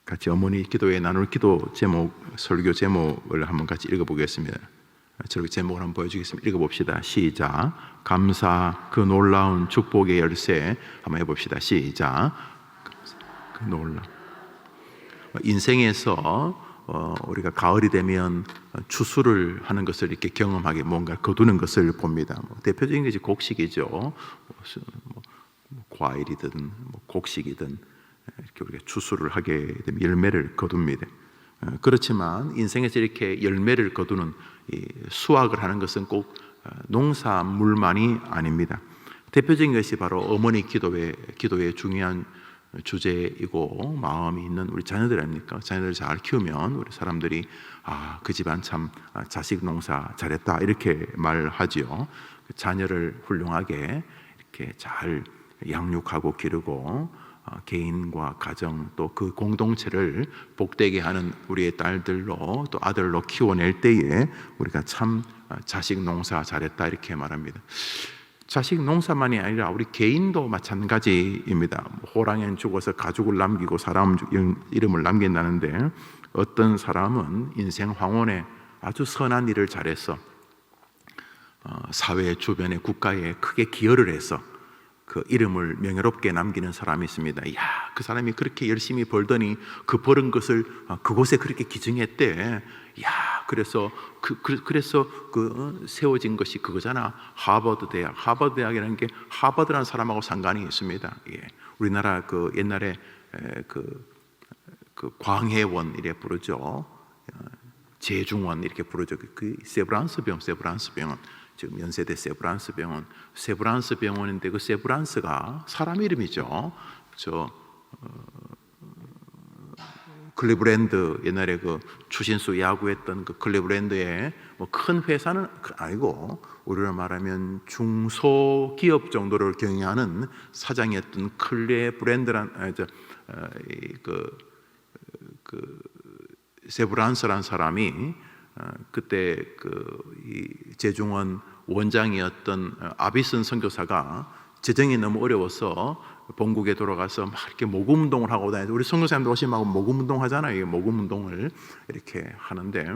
같이 어머니 기도회 나눌 기도 제목, 설교 제목을 한번 같이 읽어보겠습니다. 설교 제목을 한번 보여주겠습니다. 읽어봅시다. 시작. 감사 그 놀라운 축복의 열쇠. 한번 해봅시다. 시작. 그 놀라운. 인생에서 우리가 가을이 되면 추수를 하는 것을 이렇게 경험하게 뭔가 거두는 것을 봅니다. 대표적인 것이 곡식이죠. 과일이든 곡식이든 이렇게 우리가 추수를 하게 되면 열매를 거둡니다. 그렇지만 인생에서 이렇게 열매를 거두는 수확을 하는 것은 꼭 농산물만이 아닙니다. 대표적인 것이 바로 어머니 기도의 중요한 주제이고 마음이 있는 우리 자녀들 아닙니까? 자녀들을 잘 키우면 우리 사람들이 그 집안 참 자식 농사 잘했다 이렇게 말하지요. 자녀를 훌륭하게 이렇게 잘 양육하고 기르고 개인과 가정 또 그 공동체를 복되게 하는 우리의 딸들로 또 아들로 키워낼 때에 우리가 참 자식 농사 잘했다 이렇게 말합니다. 자식 농사만이 아니라 우리 개인도 마찬가지입니다. 호랑이는 죽어서 가족을 남기고 사람 이름을 남긴다는데 어떤 사람은 인생 황혼에 아주 선한 일을 잘해서 사회 주변의 국가에 크게 기여를 해서 그 이름을 명예롭게 남기는 사람이 있습니다. 그 사람이 그렇게 열심히 벌더니 그 벌은 것을 그곳에 그렇게 기증했대. 그래서 세워진 것이 그거잖아. 하버드 대학. 하버드 대학이라는 게 하버드라는 사람하고 상관이 있습니다. 우리나라 그 옛날에 그 광해원 이래 부르죠. 재중원 이렇게 부르죠. 그 세브란스 병원. 지금 연세대 세브란스 병원인데 그 세브란스가 사람 이름이죠. 클리브랜드 옛날에 그 추신수 야구했던 그 클리브랜드의 큰 회사는 아니고 우리로 말하면 중소기업 정도를 경영하는 사장이었던 클리브랜드란 세브란스라는 사람이 그때 이 재중원 원장이었던 아비슨 선교사가 재정이 너무 어려워서 본국에 돌아가서 막 이렇게 모금 운동을 하고 다니죠. 우리 선교사님들 오시면 모금 운동 하잖아요. 모금 운동을 이렇게 하는데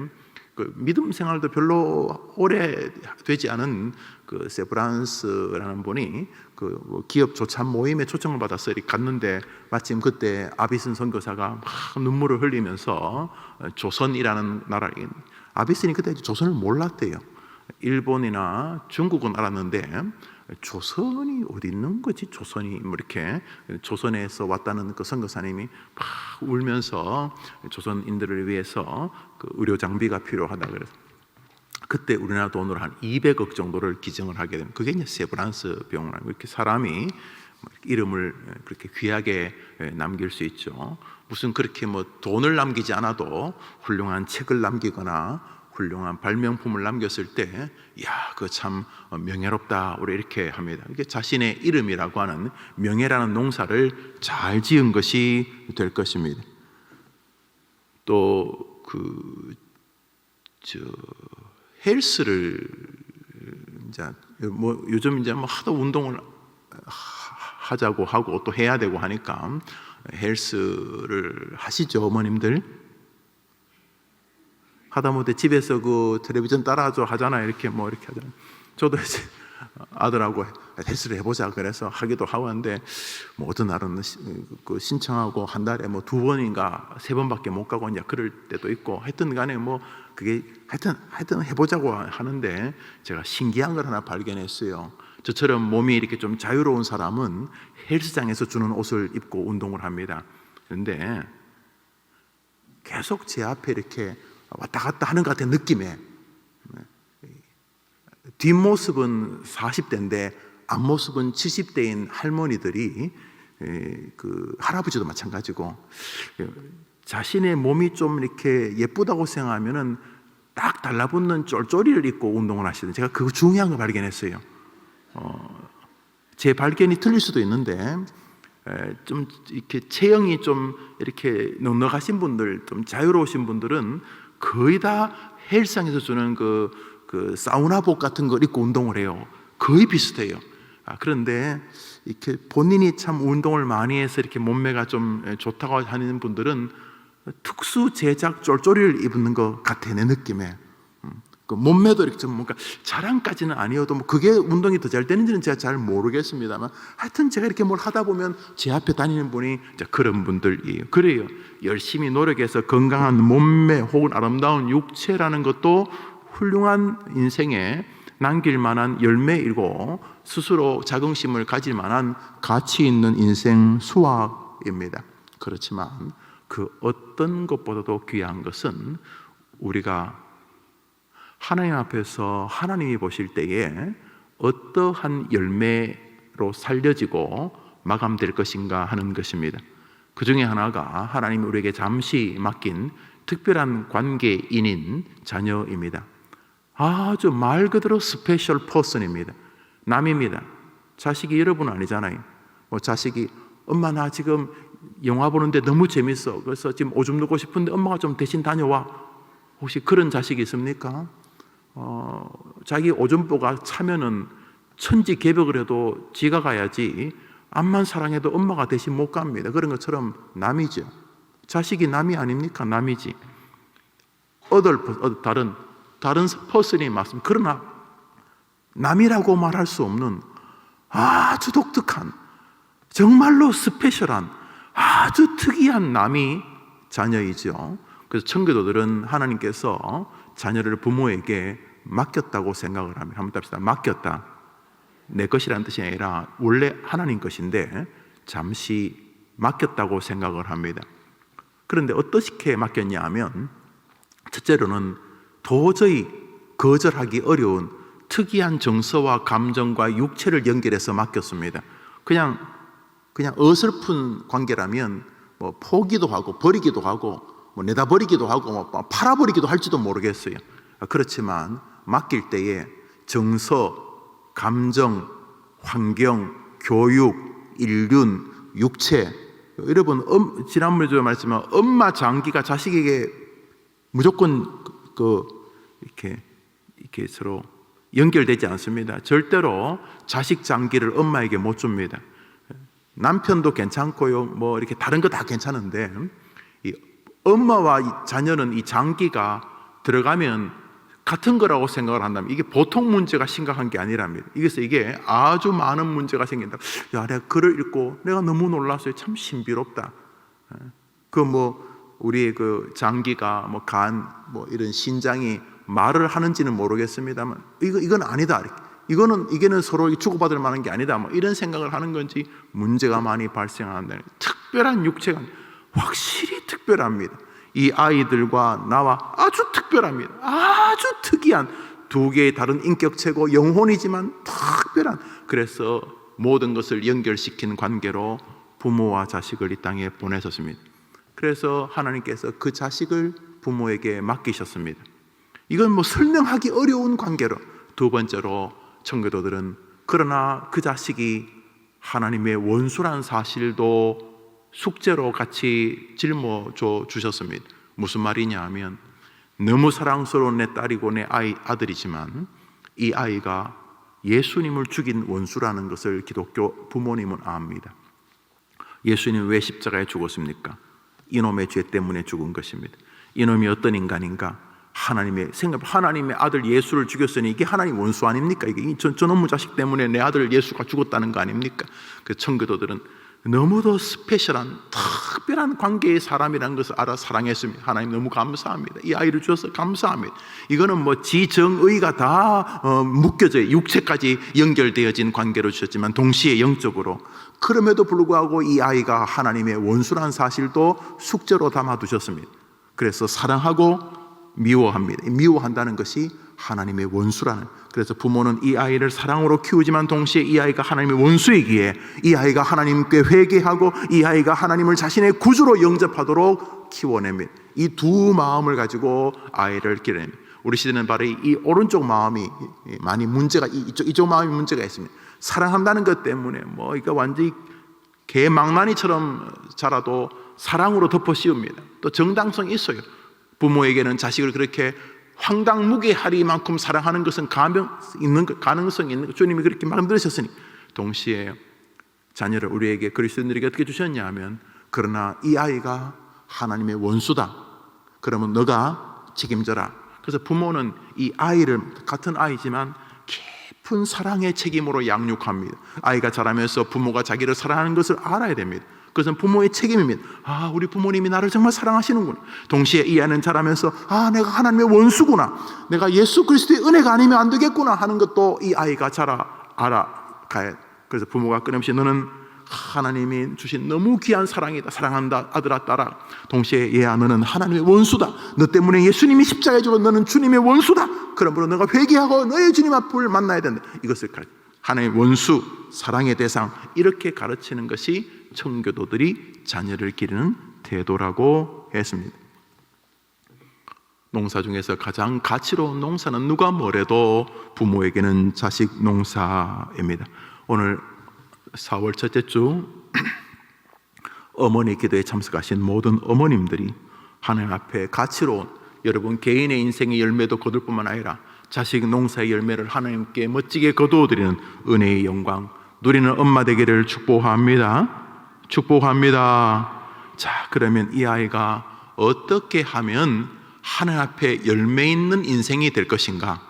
그 믿음 생활도 별로 오래 되지 않은 그 세브란스라는 분이 그 기업 조찬 모임에 초청을 받아서 이렇게 갔는데 마침 그때 아비슨 선교사가 막 눈물을 흘리면서 조선이라는 나라, 아비슨이 그때 조선을 몰랐대요. 일본이나 중국은 알았는데 조선이 어디 있는 거지? 조선이 이렇게 조선에서 왔다는 그 선교사님이 막 울면서 조선인들을 위해서 그 의료 장비가 필요하다 그래서 그때 우리나라 돈으로 한 200억 정도를 기증을 하게 되면 그게 이제 세브란스 병원이고 이렇게 사람이 이름을 그렇게 귀하게 남길 수 있죠. 무슨 그렇게 돈을 남기지 않아도 훌륭한 책을 남기거나 훌륭한 발명품을 남겼을 때, 그거 참 명예롭다. 우리 이렇게 합니다. 이게 자신의 이름이라고 하는 명예라는 농사를 잘 지은 것이 될 것입니다. 또 헬스를 요즘 하도 운동을 하자고 하고 또 해야 되고 하니까 헬스를 하시죠, 어머님들? 하다못해 집에서 그 텔레비전 따라줘 하잖아요. 이렇게 하잖아요. 저도 이제 아들하고 헬스를 해보자 그래서 하기도 하고 하는데 어떤 날은 그 신청하고 한 달에 2번인가 3번밖에 못 가고 이제 그럴 때도 있고 하여튼 간에 그게 하여튼 해보자고 하는데 제가 신기한 걸 하나 발견했어요. 저처럼 몸이 이렇게 좀 자유로운 사람은 헬스장에서 주는 옷을 입고 운동을 합니다. 그런데 계속 제 앞에 이렇게 왔다 갔다 하는 것 같은 느낌에 뒷모습은 40대인데 앞모습은 70대인 할머니들이 그 할아버지도 마찬가지고 자신의 몸이 좀 이렇게 예쁘다고 생각하면은 딱 달라붙는 쫄쫄이를 입고 운동을 하시는 제가 그거 중요한 걸 발견했어요. 제 발견이 틀릴 수도 있는데 좀 이렇게 체형이 좀 이렇게 넉넉하신 분들, 좀 자유로우신 분들은 거의 다 헬스장에서 주는 그 사우나복 같은 걸 입고 운동을 해요. 거의 비슷해요. 그런데 이렇게 본인이 참 운동을 많이 해서 이렇게 몸매가 좀 좋다고 하는 분들은 특수 제작 쫄쫄이를 입는 것 같아, 내 느낌에. 그 몸매도 이렇게 좀 뭔가 자랑까지는 아니어도 뭐 그게 운동이 더 잘 되는지는 제가 잘 모르겠습니다만, 하여튼 제가 이렇게 뭘 하다 보면 제 앞에 다니는 분이 그런 분들이에요. 그래요. 열심히 노력해서 건강한 몸매 혹은 아름다운 육체라는 것도 훌륭한 인생에 남길 만한 열매이고 스스로 자긍심을 가질 만한 가치 있는 인생 수확입니다. 그렇지만 그 어떤 것보다도 귀한 것은 우리가 하나님 앞에서 하나님이 보실 때에 어떠한 열매로 살려지고 마감될 것인가 하는 것입니다. 그 중에 하나가 하나님이 우리에게 잠시 맡긴 특별한 관계인인 자녀입니다. 아주 말 그대로 스페셜 퍼슨입니다. 남입니다. 자식이 여러분 아니잖아요. 뭐 자식이 엄마 나 지금 영화 보는데 너무 재밌어. 그래서 지금 오줌 누고 싶은데 엄마가 좀 대신 다녀와. 혹시 그런 자식이 있습니까? 자기 오줌보가 차면은 천지개벽을 해도 지가 가야지 암만 사랑해도 엄마가 대신 못 갑니다. 그런 것처럼 남이죠. 자식이 남이 아닙니까? 남이지. 다른 퍼슨이 맞습니다. 그러나 남이라고 말할 수 없는 아주 독특한, 정말로 스페셜한, 아주 특이한 남이 자녀이죠. 그래서 청교도들은 하나님께서 자녀를 부모에게 맡겼다고 생각을 합니다. 한번 답시다. 맡겼다. 내 것이라는 뜻이 아니라 원래 하나님 것인데 잠시 맡겼다고 생각을 합니다. 그런데 어떻게 맡겼냐 하면, 첫째로는 도저히 거절하기 어려운 특이한 정서와 감정과 육체를 연결해서 맡겼습니다. 그냥 어설픈 관계라면 뭐 포기도 하고 버리기도 하고 뭐 내다 버리기도 하고 뭐 팔아버리기도 할지도 모르겠어요. 그렇지만 맡길 때에 정서, 감정, 환경, 교육, 인륜, 육체, 여러분 지난번에 제가 말했지만 엄마 장기가 자식에게 무조건 이렇게 서로 연결되지 않습니다. 절대로 자식 장기를 엄마에게 못 줍니다. 남편도 괜찮고요, 뭐 이렇게 다른 거 다 괜찮은데 이 엄마와 이 자녀는 이 장기가 들어가면 같은 거라고 생각을 한다면 이게 보통 문제가 심각한 게 아니랍니다. 그래서 이게 아주 많은 문제가 생긴다. 야, 내가 글을 읽고 내가 너무 놀랐어요. 참 신비롭다. 우리의 그 장기가 뭐 간 뭐 이런 신장이 말을 하는지는 모르겠습니다만 이건 아니다. 이게는 서로 주고받을 만한 게 아니다. 뭐 이런 생각을 하는 건지 문제가 많이 발생한다는, 특별한 육체가 확실히 특별합니다. 이 아이들과 나와 아주 특별합니다. 아주 특이한 두 개의 다른 인격체고 영혼이지만 특별한, 그래서 모든 것을 연결시킨 관계로 부모와 자식을 이 땅에 보내셨습니다. 그래서 하나님께서 그 자식을 부모에게 맡기셨습니다. 이건 뭐 설명하기 어려운 관계로. 두 번째로 청교도들은 그러나 그 자식이 하나님의 원수란 사실도 숙제로 같이 짊어져 주셨습니다. 무슨 말이냐 하면, 너무 사랑스러운 내 딸이고 내 아들이지만 이 아이가 예수님을 죽인 원수라는 것을 기독교 부모님은 압니다. 예수님은 왜 십자가에 죽었습니까? 이놈의 죄 때문에 죽은 것입니다. 이놈이 어떤 인간인가? 하나님의 아들 예수를 죽였으니 이게 하나님 원수 아닙니까? 이게 저놈의 자식 때문에 내 아들 예수가 죽었다는 거 아닙니까? 그 청교도들은 너무도 스페셜한 특별한 관계의 사람이라는 것을 알아 사랑했습니다. 하나님 너무 감사합니다. 이 아이를 주셔서 감사합니다. 이거는 뭐 지정의가 다 묶여져 육체까지 연결되어진 관계로 주셨지만 동시에 영적으로, 그럼에도 불구하고 이 아이가 하나님의 원수라는 사실도 숙제로 담아두셨습니다. 그래서 사랑하고 미워합니다. 미워한다는 것이 하나님의 원수라는. 그래서 부모는 이 아이를 사랑으로 키우지만 동시에 이 아이가 하나님의 원수이기에 이 아이가 하나님께 회개하고 이 아이가 하나님을 자신의 구주로 영접하도록 키워냅니다. 이 두 마음을 가지고 아이를 기르냅니다. 우리 시대는 바로 이 오른쪽 마음이 많이 문제가, 이쪽 마음이 문제가 있습니다. 사랑한다는 것 때문에 뭐 이거 완전히 개망나니처럼 자라도 사랑으로 덮어 씌웁니다. 또 정당성이 있어요. 부모에게는 자식을 그렇게 황당무계하리만큼 사랑하는 것은 가능성이 있는 것, 주님이 그렇게 만들으셨으니. 동시에 자녀를 우리에게 그리스도인들에게 어떻게 주셨냐 하면, 그러나 이 아이가 하나님의 원수다. 그러면 너가 책임져라. 그래서 부모는 이 아이를, 같은 아이지만 깊은 사랑의 책임으로 양육합니다. 아이가 자라면서 부모가 자기를 사랑하는 것을 알아야 됩니다. 그것은 부모의 책임입니다. 우리 부모님이 나를 정말 사랑하시는구나. 동시에 이 아이는 자라면서 내가 하나님의 원수구나, 내가 예수 그리스도의 은혜가 아니면 안 되겠구나 하는 것도 이 아이가 알아가야. 그래서 부모가 끊임없이 너는 하나님이 주신 너무 귀한 사랑이다, 사랑한다 아들아 딸아. 동시에 얘야 너는 하나님의 원수다, 너 때문에 예수님이 십자가에 죽어 너는 주님의 원수다. 그러므로 너가 회개하고 너의 주님 앞을 만나야 된다. 이것을 하나님의 원수, 사랑의 대상, 이렇게 가르치는 것이 청교도들이 자녀를 기르는 태도라고 했습니다. 농사 중에서 가장 가치로운 농사는 누가 뭐래도 부모에게는 자식 농사입니다. 오늘 4월 첫째 주 어머니 기도에 참석하신 모든 어머님들이 하나님 앞에 가치로운 여러분 개인의 인생의 열매도 거둘 뿐만 아니라 자식 농사의 열매를 하나님께 멋지게 거두어드리는 은혜의 영광 누리는 엄마 되기를 축복합니다. 축복합니다. 자, 그러면 이 아이가 어떻게 하면 하나님 앞에 열매 있는 인생이 될 것인가?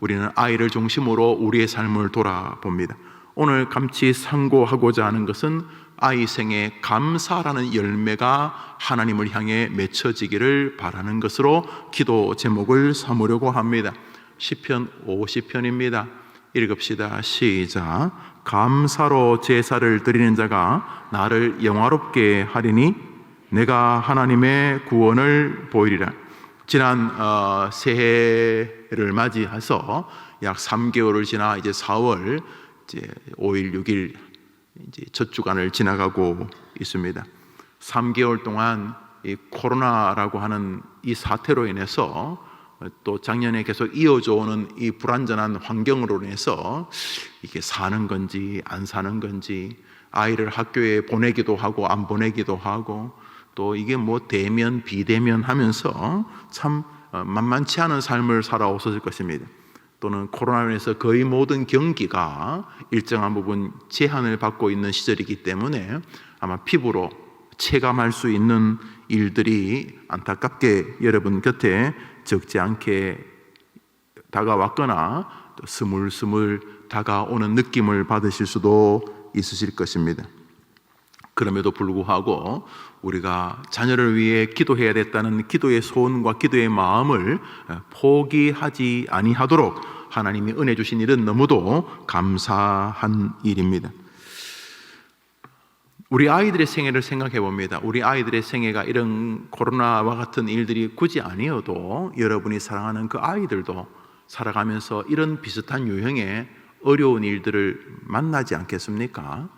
우리는 아이를 중심으로 우리의 삶을 돌아봅니다. 오늘 같이 상고하고자 하는 것은 아이 생에 감사라는 열매가 하나님을 향해 맺혀지기를 바라는 것으로 기도 제목을 삼으려고 합니다. 시편 50편입니다. 읽읍시다. 시작. 감사로 제사를 드리는 자가 나를 영화롭게 하리니 내가 하나님의 구원을 보이리라. 지난 새해를 맞이해서 약 3개월을 지나 이제 4월 이제 5일, 6일 이제 첫 주간을 지나가고 있습니다. 3개월 동안 이 코로나라고 하는 이 사태로 인해서 또 작년에 계속 이어져 오는 이 불안전한 환경으로 인해서 이게 사는 건지 안 사는 건지, 아이를 학교에 보내기도 하고 안 보내기도 하고, 또 이게 뭐 대면 비대면 하면서 참 만만치 않은 삶을 살아오셨을 것입니다. 또는 코로나로 인해서 거의 모든 경기가 일정한 부분 제한을 받고 있는 시절이기 때문에 아마 피부로 체감할 수 있는 일들이 안타깝게 여러분 곁에 적지 않게 다가왔거나 또 스물스물 다가오는 느낌을 받으실 수도 있으실 것입니다. 그럼에도 불구하고 우리가 자녀를 위해 기도해야 됐다는 기도의 소원과 기도의 마음을 포기하지 아니하도록 하나님이 은혜 주신 일은 너무도 감사한 일입니다. 우리 아이들의 생애를 생각해 봅니다. 우리 아이들의 생애가 이런 코로나와 같은 일들이 굳이 아니어도 여러분이 사랑하는 그 아이들도 살아가면서 이런 비슷한 유형의 어려운 일들을 만나지 않겠습니까?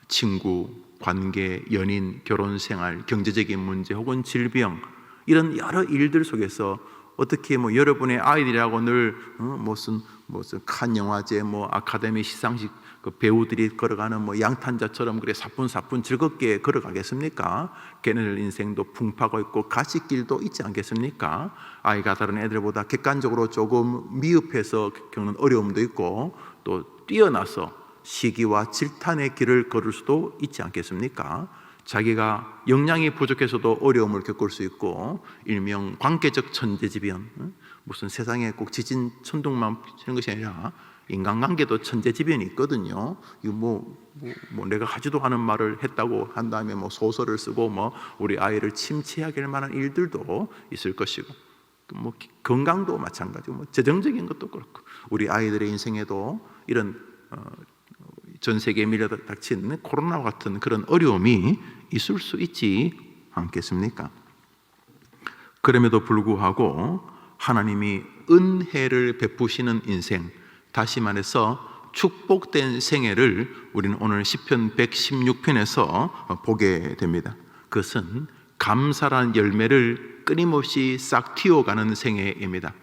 친구, 관계, 연인, 결혼생활, 경제적인 문제 혹은 질병, 이런 여러 일들 속에서 어떻게 여러분의 아이들이라고 늘 무슨 칸 영화제, 아카데미 시상식 그 배우들이 걸어가는 양탄자처럼 그래 사뿐사뿐 즐겁게 걸어가겠습니까? 걔네들 인생도 풍파가 있고 가시길도 있지 않겠습니까? 아이가 다른 애들보다 객관적으로 조금 미흡해서 겪는 어려움도 있고 또 뛰어나서 시기와 질탄의 길을 걸을 수도 있지 않겠습니까? 자기가 역량이 부족해서도 어려움을 겪을 수 있고, 일명 관계적 천재지변, 무슨 세상에 꼭 지진 천둥만 치는 것이 아니라 인간관계도 천재지변이 있거든요. 이거 내가 하지도 않은 말을 했다고 한 다음에 소설을 쓰고 우리 아이를 침체하게 할 만한 일들도 있을 것이고, 건강도 마찬가지고 재정적인 것도 그렇고, 우리 아이들의 인생에도 이런 전 세계에 밀려닥친 코로나와 같은 그런 어려움이 있을 수 있지 않겠습니까? 그럼에도 불구하고 하나님이 은혜를 베푸시는 인생, 다시 말해서 축복된 생애를 우리는 오늘 시편 116편에서 보게 됩니다. 그것은 감사란 열매를 끊임없이 싹 틔워가는 생애입니다.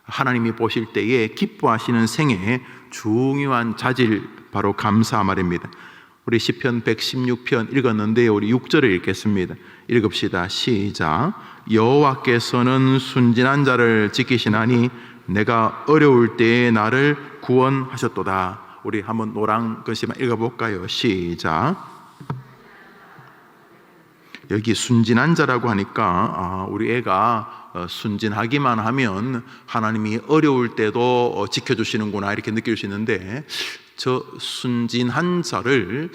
하나님이 보실 때에 기뻐하시는 생애의 중요한 자질, 바로 감사 말입니다. 우리 시편 116편 읽었는데 우리 6절을 읽겠습니다. 읽읍시다. 시작. 여호와께서는 순진한 자를 지키시나니 내가 어려울 때에 나를 구원하셨도다. 우리 한번 노랑 글씨만 읽어볼까요? 시작. 여기 순진한 자라고 하니까 우리 애가 순진하기만 하면 하나님이 어려울 때도 지켜주시는구나 이렇게 느낄 수 있는데, 저 순진한 자를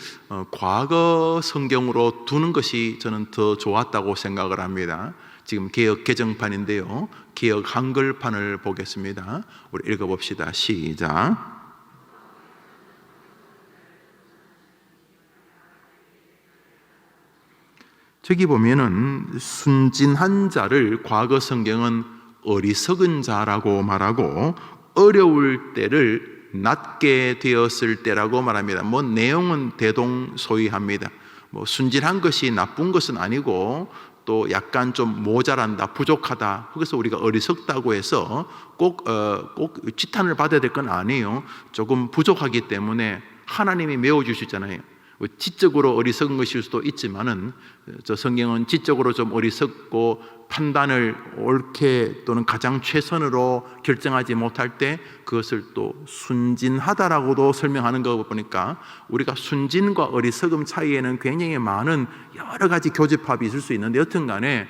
과거 성경으로 두는 것이 저는 더 좋았다고 생각을 합니다. 지금 개역 개정판인데요, 개역 한글판을 보겠습니다. 우리 읽어봅시다. 시작. 저기 보면은 순진한 자를 과거 성경은 어리석은 자라고 말하고, 어려울 때를 낮게 되었을 때라고 말합니다. 뭐 내용은 대동소이합니다. 뭐 순진한 것이 나쁜 것은 아니고, 또 약간 좀 모자란다, 부족하다, 그래서 우리가 어리석다고 해서 꼭 지탄을 받아야 될 건 아니에요. 조금 부족하기 때문에 하나님이 메워줄 수 있잖아요. 지적으로 어리석은 것일 수도 있지만은, 저 성경은 지적으로 좀 어리석고 판단을 옳게 또는 가장 최선으로 결정하지 못할 때 그것을 또 순진하다라고도 설명하는 거 보니까, 우리가 순진과 어리석음 차이에는 굉장히 많은 여러 가지 교집합이 있을 수 있는데, 여튼 간에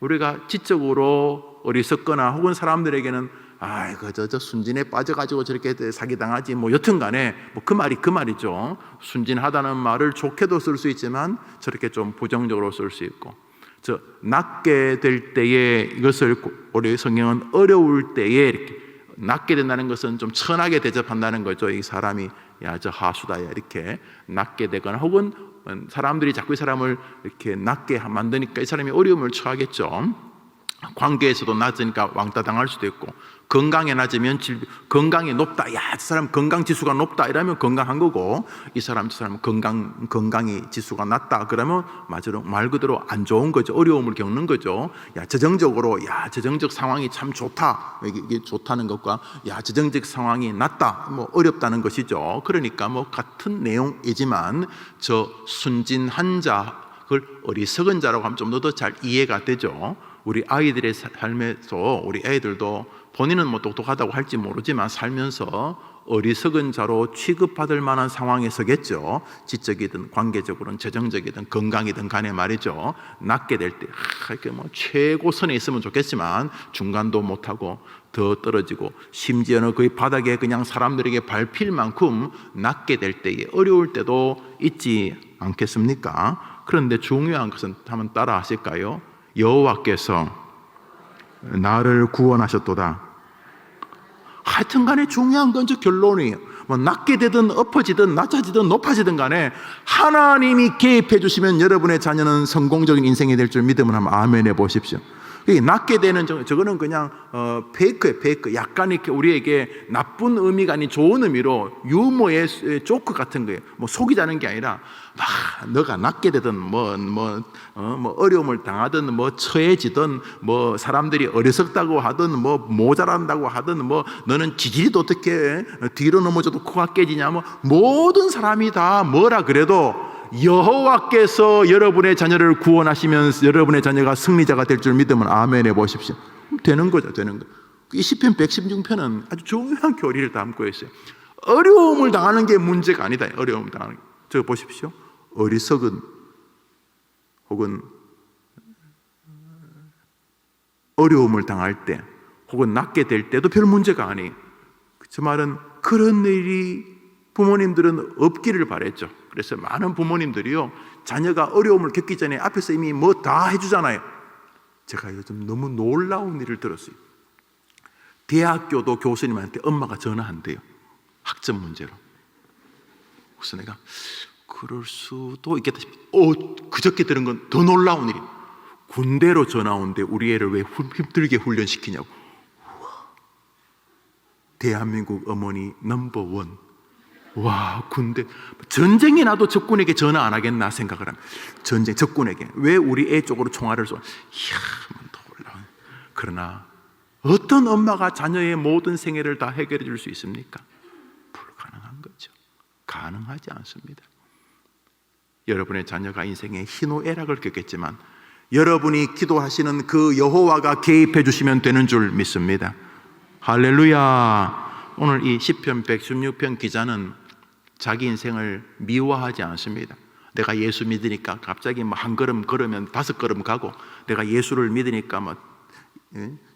우리가 지적으로 어리석거나 혹은 사람들에게는 아이고 저 순진에 빠져가지고 저렇게 사기당하지, 뭐 여튼 간에 뭐 그 말이죠. 순진하다는 말을 좋게도 쓸 수 있지만 저렇게 좀 부정적으로 쓸 수 있고, 저 낮게 될 때에, 이것을 우리 성경은 어려울 때에 이렇게 낮게 된다는 것은 좀 천하게 대접한다는 거죠. 이 사람이 야 저 하수다 야 이렇게 낮게 되거나, 혹은 사람들이 자꾸 이 사람을 이렇게 낮게 만드니까 이 사람이 어려움을 처하겠죠. 관계에서도 낮으니까 왕따 당할 수도 있고, 건강에 낮으면 건강이 높다, 야 저 사람 건강 지수가 높다 이러면 건강한 거고, 이 사람 저 사람 건강이 지수가 낮다 그러면 말 그대로 안 좋은 거죠. 어려움을 겪는 거죠. 야 재정적으로 재정적 상황이 참 좋다, 이게 좋다는 것과 야 재정적 상황이 낮다, 뭐 어렵다는 것이죠. 그러니까 뭐 같은 내용이지만 저 순진한 자, 그걸 어리석은 자라고 하면 좀 더 잘 이해가 되죠. 우리 아이들의 삶에서 우리 애들도 본인은 뭐 똑똑하다고 할지 모르지만 살면서 어리석은 자로 취급받을 만한 상황에 서겠죠. 지적이든 관계적으로는, 재정적이든 건강이든 간에 말이죠. 낮게 될 때 이렇게 뭐 최고선에 있으면 좋겠지만 중간도 못하고 더 떨어지고, 심지어는 거의 바닥에 그냥 사람들에게 밟힐 만큼 낮게 될 때에 어려울 때도 있지 않겠습니까? 그런데 중요한 것은 한번 따라 하실까요? 여호와께서 나를 구원하셨도다. 하여튼 간에 중요한 건 저 결론이에요. 뭐 낮게 되든 엎어지든 낮아지든 높아지든 간에 하나님이 개입해 주시면 여러분의 자녀는 성공적인 인생이 될 줄 믿으면 한번 아멘 해 보십시오. 낮게 되는 저거는 그냥 페이크예요, 페이크. 약간 이렇게 우리에게 나쁜 의미가 아닌 좋은 의미로 유머의 조크 같은 거예요. 뭐 속이자는 게 아니라 막 너가 낮게 되든 뭐 어려움을 당하든 뭐 처해지든 뭐 사람들이 어리석다고 하든 뭐 모자란다고 하든 뭐 너는 지질이도 어떻게 뒤로 넘어져도 코가 깨지냐, 뭐 모든 사람이 다 뭐라 그래도 여호와께서 여러분의 자녀를 구원하시면 여러분의 자녀가 승리자가 될 줄 믿으면 아멘 해 보십시오. 되는 거죠, 되는 거. 이 시편 116편은 아주 중요한 교리를 담고 있어요. 어려움을 당하는 게 문제가 아니다. 어려움을 당하는 게. 저 보십시오. 어리석은 혹은 어려움을 당할 때 혹은 낮게 될 때도 별 문제가 아니에요. 저 말은 그런 일이 부모님들은 없기를 바랬죠. 그래서 많은 부모님들이요, 자녀가 어려움을 겪기 전에 앞에서 이미 뭐 다 해주잖아요. 제가 요즘 너무 놀라운 일을 들었어요. 대학교도 교수님한테 엄마가 전화한대요. 학점 문제로. 그래서 내가 그럴 수도 있겠다 싶어. 그저께 들은 건 더 놀라운 일이에요. 군대로 전화 온대. 우리 애를 왜 힘들게 훈련시키냐고. 우와. 대한민국 어머니 넘버원. 와, 군대. 전쟁이 나도 적군에게 전화 안 하겠나 생각을 합니다. 전쟁, 적군에게. 왜 우리 애 쪽으로 총알을 쏘? 이야, 놀라워. 그러나 어떤 엄마가 자녀의 모든 생애를 다 해결해 줄 수 있습니까? 불가능한 거죠. 가능하지 않습니다. 여러분의 자녀가 인생에 희노애락을 겪겠지만 여러분이 기도하시는 그 여호와가 개입해 주시면 되는 줄 믿습니다. 할렐루야. 오늘 이 시편 116편 기자는 자기 인생을 미워하지 않습니다. 내가 예수 믿으니까 갑자기 뭐 한 걸음 걸으면 5걸음 가고, 내가 예수를 믿으니까 뭐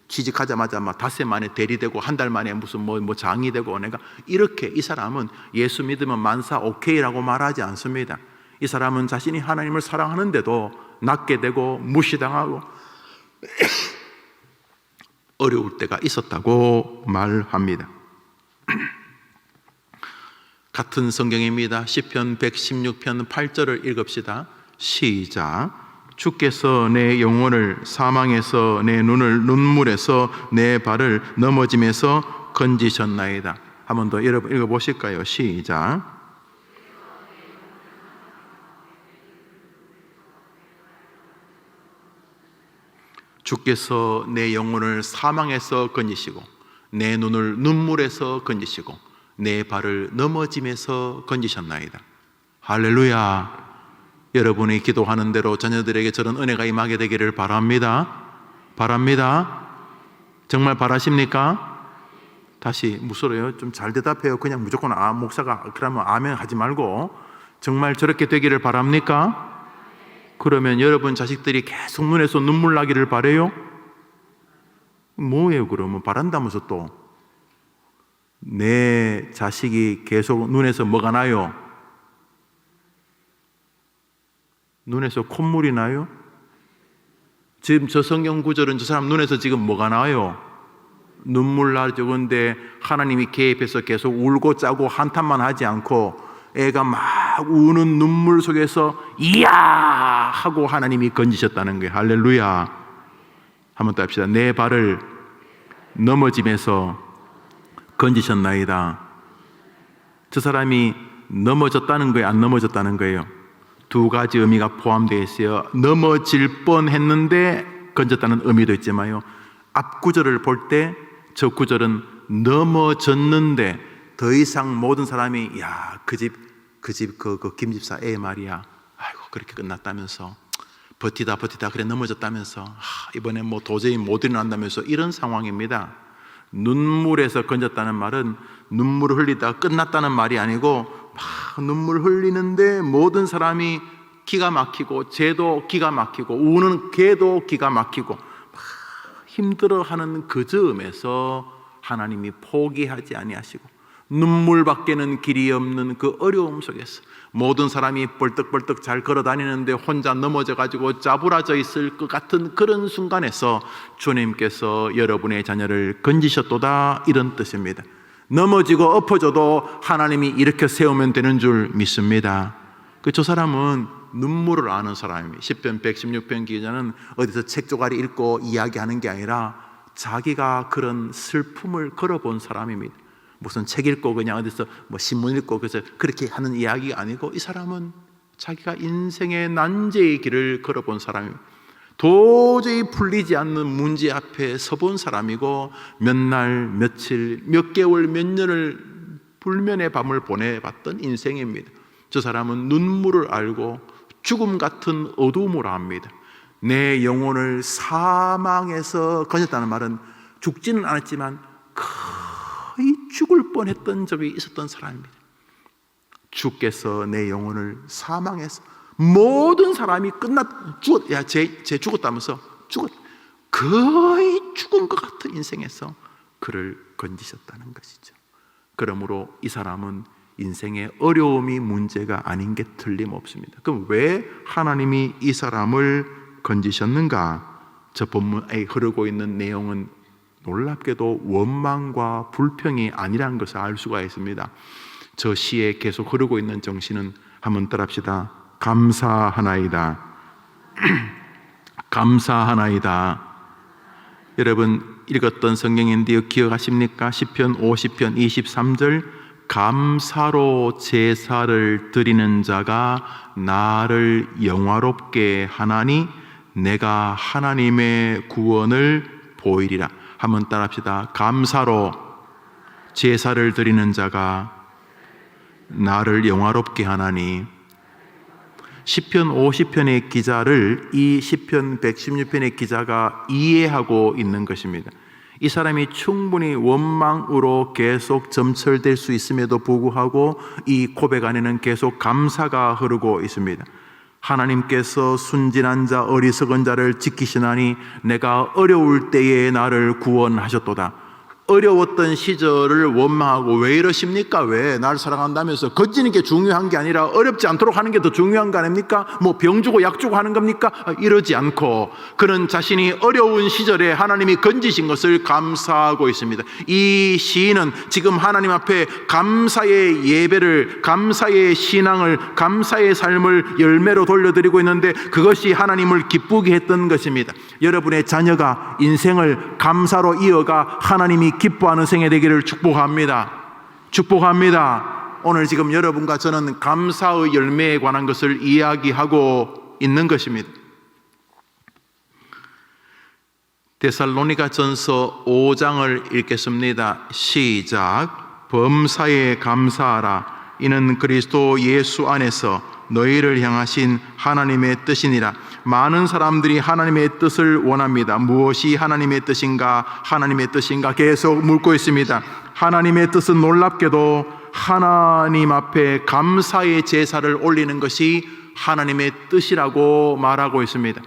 취직하자마자 막 닷새 만에 대리되고 한 달 만에 무슨 뭐 장이 되고, 내가 이렇게, 이 사람은 예수 믿으면 만사 오케이라고 말하지 않습니다. 이 사람은 자신이 하나님을 사랑하는데도 낫게 되고 무시당하고 어려울 때가 있었다고 말합니다. 같은 성경입니다. 시편 116편 8절을 읽읍시다. 시작. 주께서 내 영혼을 사망에서, 내 눈을 눈물에서, 내 발을 넘어짐에서 건지셨나이다. 한 번 더 여러분 읽어보실까요? 시작. 주께서 내 영혼을 사망에서 건지시고, 내 눈을 눈물에서 건지시고, 내 발을 넘어짐에서 건지셨나이다. 할렐루야. 여러분이 기도하는 대로 자녀들에게 저런 은혜가 임하게 되기를 바랍니다. 바랍니다. 정말 바라십니까? 다시 무서워요. 좀 잘 대답해요. 그냥 무조건 목사가 그러면 아멘 하지 말고, 정말 저렇게 되기를 바랍니까? 그러면 여러분 자식들이 계속 눈에서 눈물 나기를 바래요? 뭐예요 그러면? 바란다면서 또 내 자식이 계속 눈에서 뭐가 나요? 눈에서 콧물이 나요? 지금 저 성경 구절은 저 사람 눈에서 지금 뭐가 나요? 눈물 나죠. 그런데 하나님이 개입해서 계속 울고 짜고 한탄만 하지 않고 애가 막 우는 눈물 속에서 이야 하고 하나님이 건지셨다는 거예요. 할렐루야. 한번 더 합시다. 내 발을 넘어짐에서 건지셨나이다. 저 사람이 넘어졌다는 거예요? 안 넘어졌다는 거예요? 두 가지 의미가 포함되어 있어요. 넘어질 뻔했는데 건졌다는 의미도 있지만요, 앞 구절을 볼 때 저 구절은 넘어졌는데 더 이상 모든 사람이 야, 그 김집사 애 말이야, 아이고 그렇게 끝났다면서, 버티다 그래 넘어졌다면서, 이번에 뭐 도저히 못 일어난다면서, 이런 상황입니다. 눈물에서 건졌다는 말은 눈물을 흘리다가 끝났다는 말이 아니고 막 눈물 흘리는데 모든 사람이 기가 막히고, 쟤도 기가 막히고, 우는 걔도 기가 막히고 막 힘들어하는 그 즈음에서 하나님이 포기하지 아니하시고, 눈물밖에는 길이 없는 그 어려움 속에서 모든 사람이 벌떡벌떡 잘 걸어 다니는데 혼자 넘어져 가지고 짜부라져 있을 것 같은 그런 순간에서 주님께서 여러분의 자녀를 건지셨도다, 이런 뜻입니다. 넘어지고 엎어져도 하나님이 일으켜 세우면 되는 줄 믿습니다. 저 사람은 눈물을 아는 사람입니다. 시편 116편 기자는 어디서 책 조가리 읽고 이야기하는 게 아니라 자기가 그런 슬픔을 걸어본 사람입니다. 무슨 책 읽고 그냥 어디서 뭐 신문 읽고 그래서 그렇게 하는 이야기가 아니고, 이 사람은 자기가 인생의 난제의 길을 걸어본 사람입니다. 도저히 풀리지 않는 문제 앞에 서본 사람이고, 몇 날, 며칠, 몇 개월, 몇 년을 불면의 밤을 보내봤던 인생입니다. 저 사람은 눈물을 알고 죽음 같은 어두움을 압니다. 내 영혼을 사망에서 건졌다는 말은 죽지는 않았지만 거의 죽을 뻔했던 적이 있었던 사람입니다. 주께서 내 영혼을 사망에서, 모든 사람이 쟤 죽었다면서 거의 죽은 것 같은 인생에서 그를 건지셨다는 것이죠. 그러므로 이 사람은 인생의 어려움이 문제가 아닌 게 틀림없습니다. 그럼 왜 하나님이 이 사람을 건지셨는가? 저 본문에 흐르고 있는 내용은 놀랍게도 원망과 불평이 아니라는 것을 알 수가 있습니다. 저 시에 계속 흐르고 있는 정신은, 한번 따라합시다. 감사하나이다. 감사하나이다. 여러분 읽었던 성경인데요, 기억하십니까? 시편 50편 23절, 감사로 제사를 드리는 자가 나를 영화롭게 하나니 내가 하나님의 구원을 보이리라. 한번 따라합시다. 감사로 제사를 드리는 자가 나를 영화롭게 하나니. 시편 50편의 기자를 이 시편 116편의 기자가 이해하고 있는 것입니다. 이 사람이 충분히 원망으로 계속 점철될 수 있음에도 불구하고 이 고백 안에는 계속 감사가 흐르고 있습니다. 하나님께서 순진한 자 어리석은 자를 지키시나니 내가 어려울 때에 나를 구원하셨도다. 어려웠던 시절을 원망하고 왜 이러십니까? 왜 날 사랑한다면서 거지는 게 중요한 게 아니라 어렵지 않도록 하는 게 더 중요한 거 아닙니까? 뭐 병 주고 약 주고 하는 겁니까? 이러지 않고 그는 자신이 어려운 시절에 하나님이 건지신 것을 감사하고 있습니다. 이 시인은 지금 하나님 앞에 감사의 예배를, 감사의 신앙을, 감사의 삶을 열매로 돌려드리고 있는데 그것이 하나님을 기쁘게 했던 것입니다. 여러분의 자녀가 인생을 감사로 이어가 하나님이 기뻐하는 생애 되기를 축복합니다. 축복합니다. 오늘 지금 여러분과 저는 감사의 열매에 관한 것을 이야기하고 있는 것입니다. 데살로니가전서 5장을 읽겠습니다. 시작. 범사에 감사하라. 이는 그리스도 예수 안에서 너희를 향하신 하나님의 뜻이니라. 많은 사람들이 하나님의 뜻을 원합니다. 무엇이 하나님의 뜻인가? 하나님의 뜻인가? 계속 묻고 있습니다. 하나님의 뜻은 놀랍게도 하나님 앞에 감사의 제사를 올리는 것이 하나님의 뜻이라고 말하고 있습니다.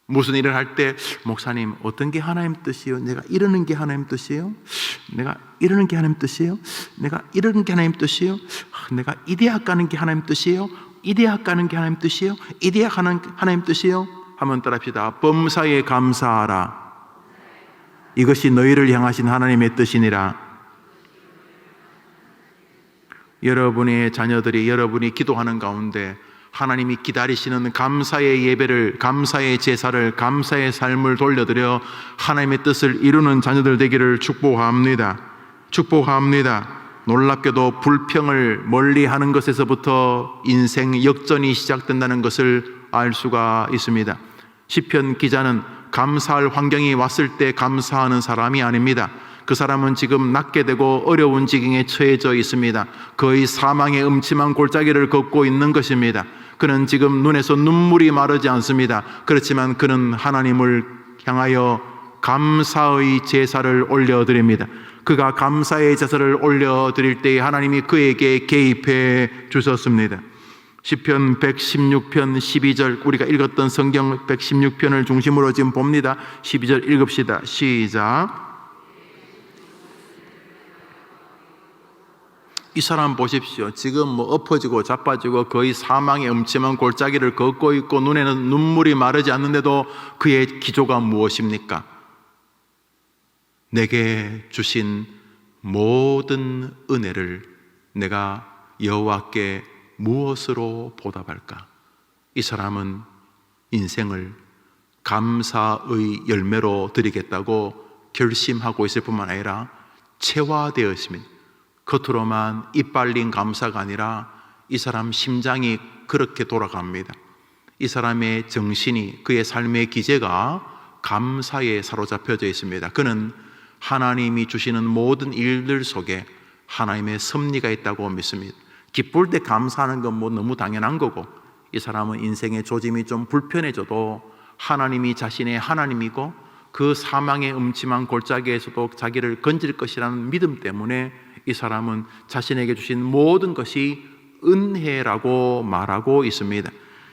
무슨 일을 할 때 목사님 어떤 게 하나님 뜻이에요? 내가 이러는 게 하나님 뜻이에요? 내가 이러는 게 하나님 뜻이에요? 내가 이러는 게 하나님 뜻이에요? 내가 이 대학 가는 게 하나님 뜻이에요? 이 대학 가는 게 하나님 뜻이에요? 이 대학 하는 하나님 뜻이에요? 한번 따라합시다. 범사에 감사하라. 이것이 너희를 향하신 하나님의 뜻이니라. 여러분의 자녀들이 여러분이 기도하는 가운데 하나님이 기다리시는 감사의 예배를, 감사의 제사를, 감사의 삶을 돌려드려 하나님의 뜻을 이루는 자녀들 되기를 축복합니다. 축복합니다. 놀랍게도 불평을 멀리하는 것에서부터 인생 역전이 시작된다는 것을 알 수가 있습니다. 시편 기자는 감사할 환경이 왔을 때 감사하는 사람이 아닙니다. 그 사람은 지금 낫게 되고 어려운 지경에 처해져 있습니다. 거의 사망의 음침한 골짜기를 걷고 있는 것입니다. 그는 지금 눈에서 눈물이 마르지 않습니다. 그렇지만 그는 하나님을 향하여 감사의 제사를 올려드립니다. 그가 감사의 제사를 올려드릴 때에 하나님이 그에게 개입해 주셨습니다. 시편 116편 12절, 우리가 읽었던 성경 116편을 중심으로 지금 봅니다. 12절 읽읍시다. 시작. 이 사람 보십시오. 지금 뭐 엎어지고 자빠지고 거의 사망의 음침한 골짜기를 걷고 있고 눈에는 눈물이 마르지 않는데도 그의 기조가 무엇입니까? 내게 주신 모든 은혜를 내가 여호와께 무엇으로 보답할까? 이 사람은 인생을 감사의 열매로 드리겠다고 결심하고 있을 뿐만 아니라 체화되어 있습니다. 겉으로만 이빨린 감사가 아니라 이 사람 심장이 그렇게 돌아갑니다. 이 사람의 정신이, 그의 삶의 기제가 감사에 사로잡혀져 있습니다. 그는 하나님이 주시는 모든 일들 속에 하나님의 섭리가 있다고 믿습니다. 기쁠 때 감사하는 건 뭐 너무 당연한 거고, 이 사람은 인생의 조짐이 좀 불편해져도 하나님이 자신의 하나님이고 그 사망의 음침한 골짜기에서도 자기를 건질 것이라는 믿음 때문에 이 사람은 자신에게 주신 모든 것이 은혜라고 말하고 있습니다.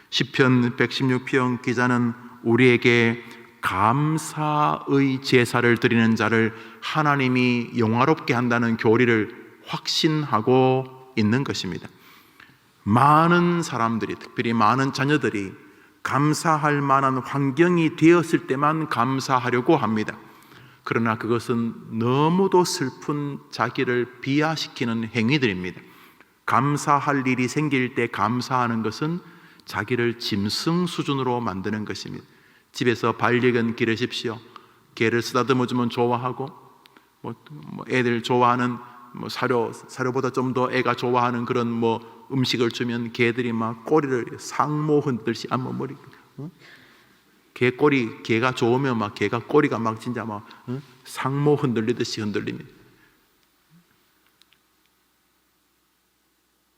시편 116편 기자는 우리에게 감사의 제사를 드리는 자를 하나님이 영화롭게 한다는 교리를 확신하고 있는 것입니다. 많은 사람들이, 특별히 많은 자녀들이 감사할 만한 환경이 되었을 때만 감사하려고 합니다. 그러나 그것은 너무도 슬픈 자기를 비하시키는 행위들입니다. 감사할 일이 생길 때 감사하는 것은 자기를 짐승 수준으로 만드는 것입니다. 집에서 반려견 기르십시오. 개를 쓰다듬어 주면 좋아하고, 애들 좋아하는 사료보다 좀 더 애가 좋아하는 그런 음식을 주면 개들이 막 꼬리를 상모 흔들듯이 머리, 개 꼬리, 개가 좋으면 막 개가 꼬리가 막 진짜 막 상모 흔들리듯이 흔들립니다.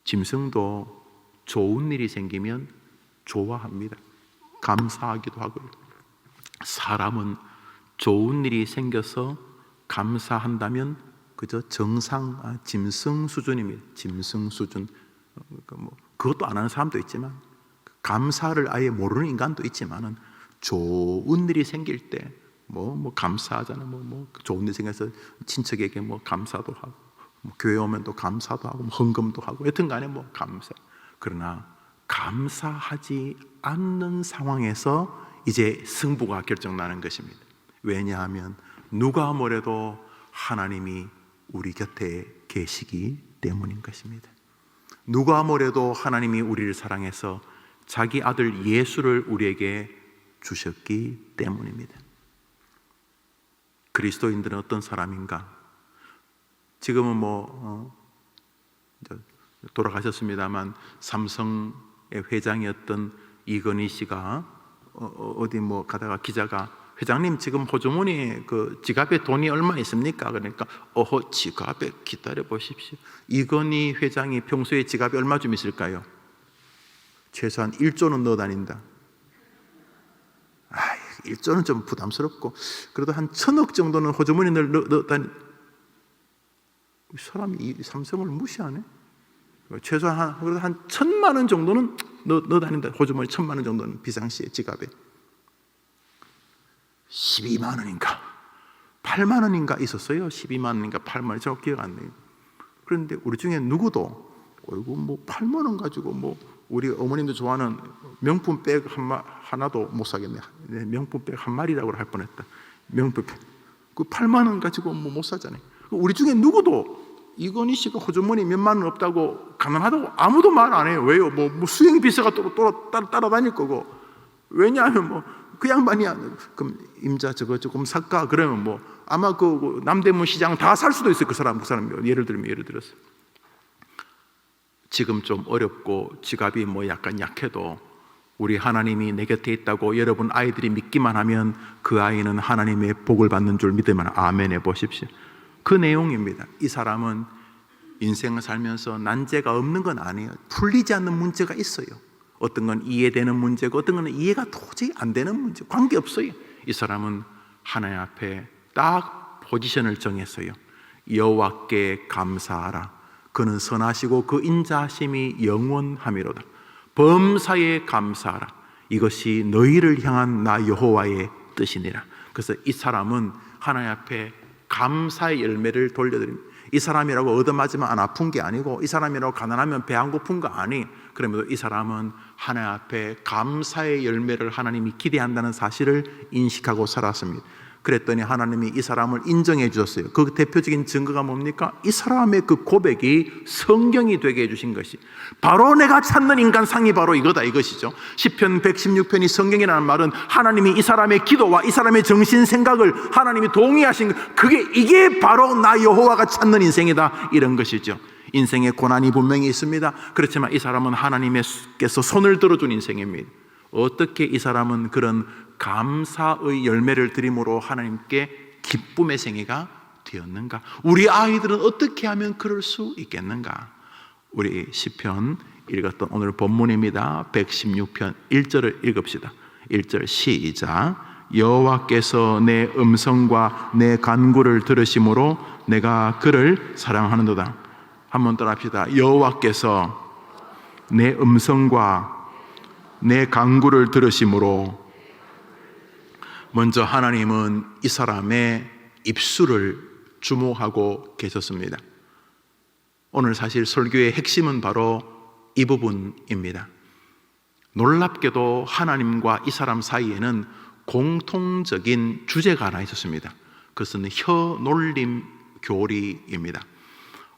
짐승도 좋은 일이 생기면 좋아합니다. 감사하기도 하고요. 사람은 좋은 일이 생겨서 감사한다면 그저 정상 짐승 수준입니다. 짐승 수준. 그것도 안 하는 사람도 있지만, 감사를 아예 모르는 인간도 있지만은, 좋은 일이 생길 때 감사하잖아. 좋은 일 생겨서 친척에게 감사도 하고, 교회 오면 또 감사도 하고, 헌금도 하고, 여튼간에 감사. 그러나 감사하지 않는 상황에서 이제 승부가 결정나는 것입니다. 왜냐하면 누가 뭐래도 하나님이 우리 곁에 계시기 때문인 것입니다. 누가 뭐래도 하나님이 우리를 사랑해서 자기 아들 예수를 우리에게 주셨기 때문입니다. 그리스도인들은 어떤 사람인가? 지금은 돌아가셨습니다만 삼성의 회장이었던 이건희 씨가 어디 가다가 기자가, 회장님 지금 호주머니에 그 지갑에 돈이 얼마 있습니까? 그러니까 지갑에 기다려 보십시오. 이건희 회장이 평소에 지갑에 얼마쯤 있을까요? 최소한 1조는 넣어 다닌다. 1조는 좀 부담스럽고, 그래도 한 1,000억 정도는 호주머니에 넣어 다니. 사람이 이 삼성을 무시하네. 최소한 그래도 한 1,000만 원 정도는 넣어 다닌다. 호주머니 1,000만 원 정도는 비상시에 지갑에. 12만 원인가 8만 원인가 있었어요. 12만 원인가 8만 원, 저 기억 안 나요. 그런데 우리 중에 누구도 8만 원 가지고 우리 어머님도 좋아하는 명품 백 하나도 못 사겠네. 명품 백 한 마리라고 할 뻔했다. 명품 백. 그 8만 원 가지고 못 사잖아요. 우리 중에 누구도 이건희 씨가 호주머니 몇만 원 없다고 가난하다고 아무도 말 안 해요. 왜요? 수행 비서가 또 따라다닐 거고. 왜냐하면 그 양반이 그럼 임자 저거 조금 살까? 그러면 아마 그 남대문 시장 다 살 수도 있어요. 그 사람 예를 들어서 지금 좀 어렵고 지갑이 약간 약해도 우리 하나님이 내 곁에 있다고 여러분 아이들이 믿기만 하면 그 아이는 하나님의 복을 받는 줄 믿으면 아멘 해보십시오. 그 내용입니다. 이 사람은 인생을 살면서 난제가 없는 건 아니에요. 풀리지 않는 문제가 있어요. 어떤 건 이해되는 문제고 어떤 건 이해가 도저히 안 되는 문제, 관계없어요. 이 사람은 하나님 앞에 딱 포지션을 정했어요. 여호와께 감사하라. 그는 선하시고 그 인자하심이 영원하미로다. 범사에 감사하라. 이것이 너희를 향한 나 여호와의 뜻이니라. 그래서 이 사람은 하나님 앞에 감사의 열매를 돌려드립니다. 이 사람이라고 얻어맞으면 안 아픈 게 아니고, 이 사람이라고 가난하면 배 안 고픈 거 아니. 그러면서 이 사람은 하나님 앞에 감사의 열매를 하나님이 기대한다는 사실을 인식하고 살았습니다. 그랬더니 하나님이 이 사람을 인정해 주셨어요. 그 대표적인 증거가 뭡니까? 이 사람의 그 고백이 성경이 되게 해주신 것이, 바로 내가 찾는 인간상이 바로 이거다, 이것이죠. 시편 116편이 성경이라는 말은 하나님이 이 사람의 기도와 이 사람의 정신 생각을 하나님이 동의하신 것, 이게 바로 나 여호와가 찾는 인생이다, 이런 것이죠. 인생에 고난이 분명히 있습니다. 그렇지만 이 사람은 하나님께서 손을 들어준 인생입니다. 어떻게 이 사람은 그런 감사의 열매를 드림으로 하나님께 기쁨의 생애가 되었는가? 우리 아이들은 어떻게 하면 그럴 수 있겠는가? 우리 시편 읽었던 오늘 본문입니다. 116편 1절을 읽읍시다. 1절 시작. 여호와께서 내 음성과 내 간구를 들으심으로 내가 그를 사랑하는도다. 한번 따라합시다. 여호와께서 내 음성과 내 간구를 들으심으로, 먼저 하나님은 이 사람의 입술을 주목하고 계셨습니다. 오늘 사실 설교의 핵심은 바로 이 부분입니다. 놀랍게도 하나님과 이 사람 사이에는 공통적인 주제가 하나 있었습니다. 그것은 혀놀림 교리입니다.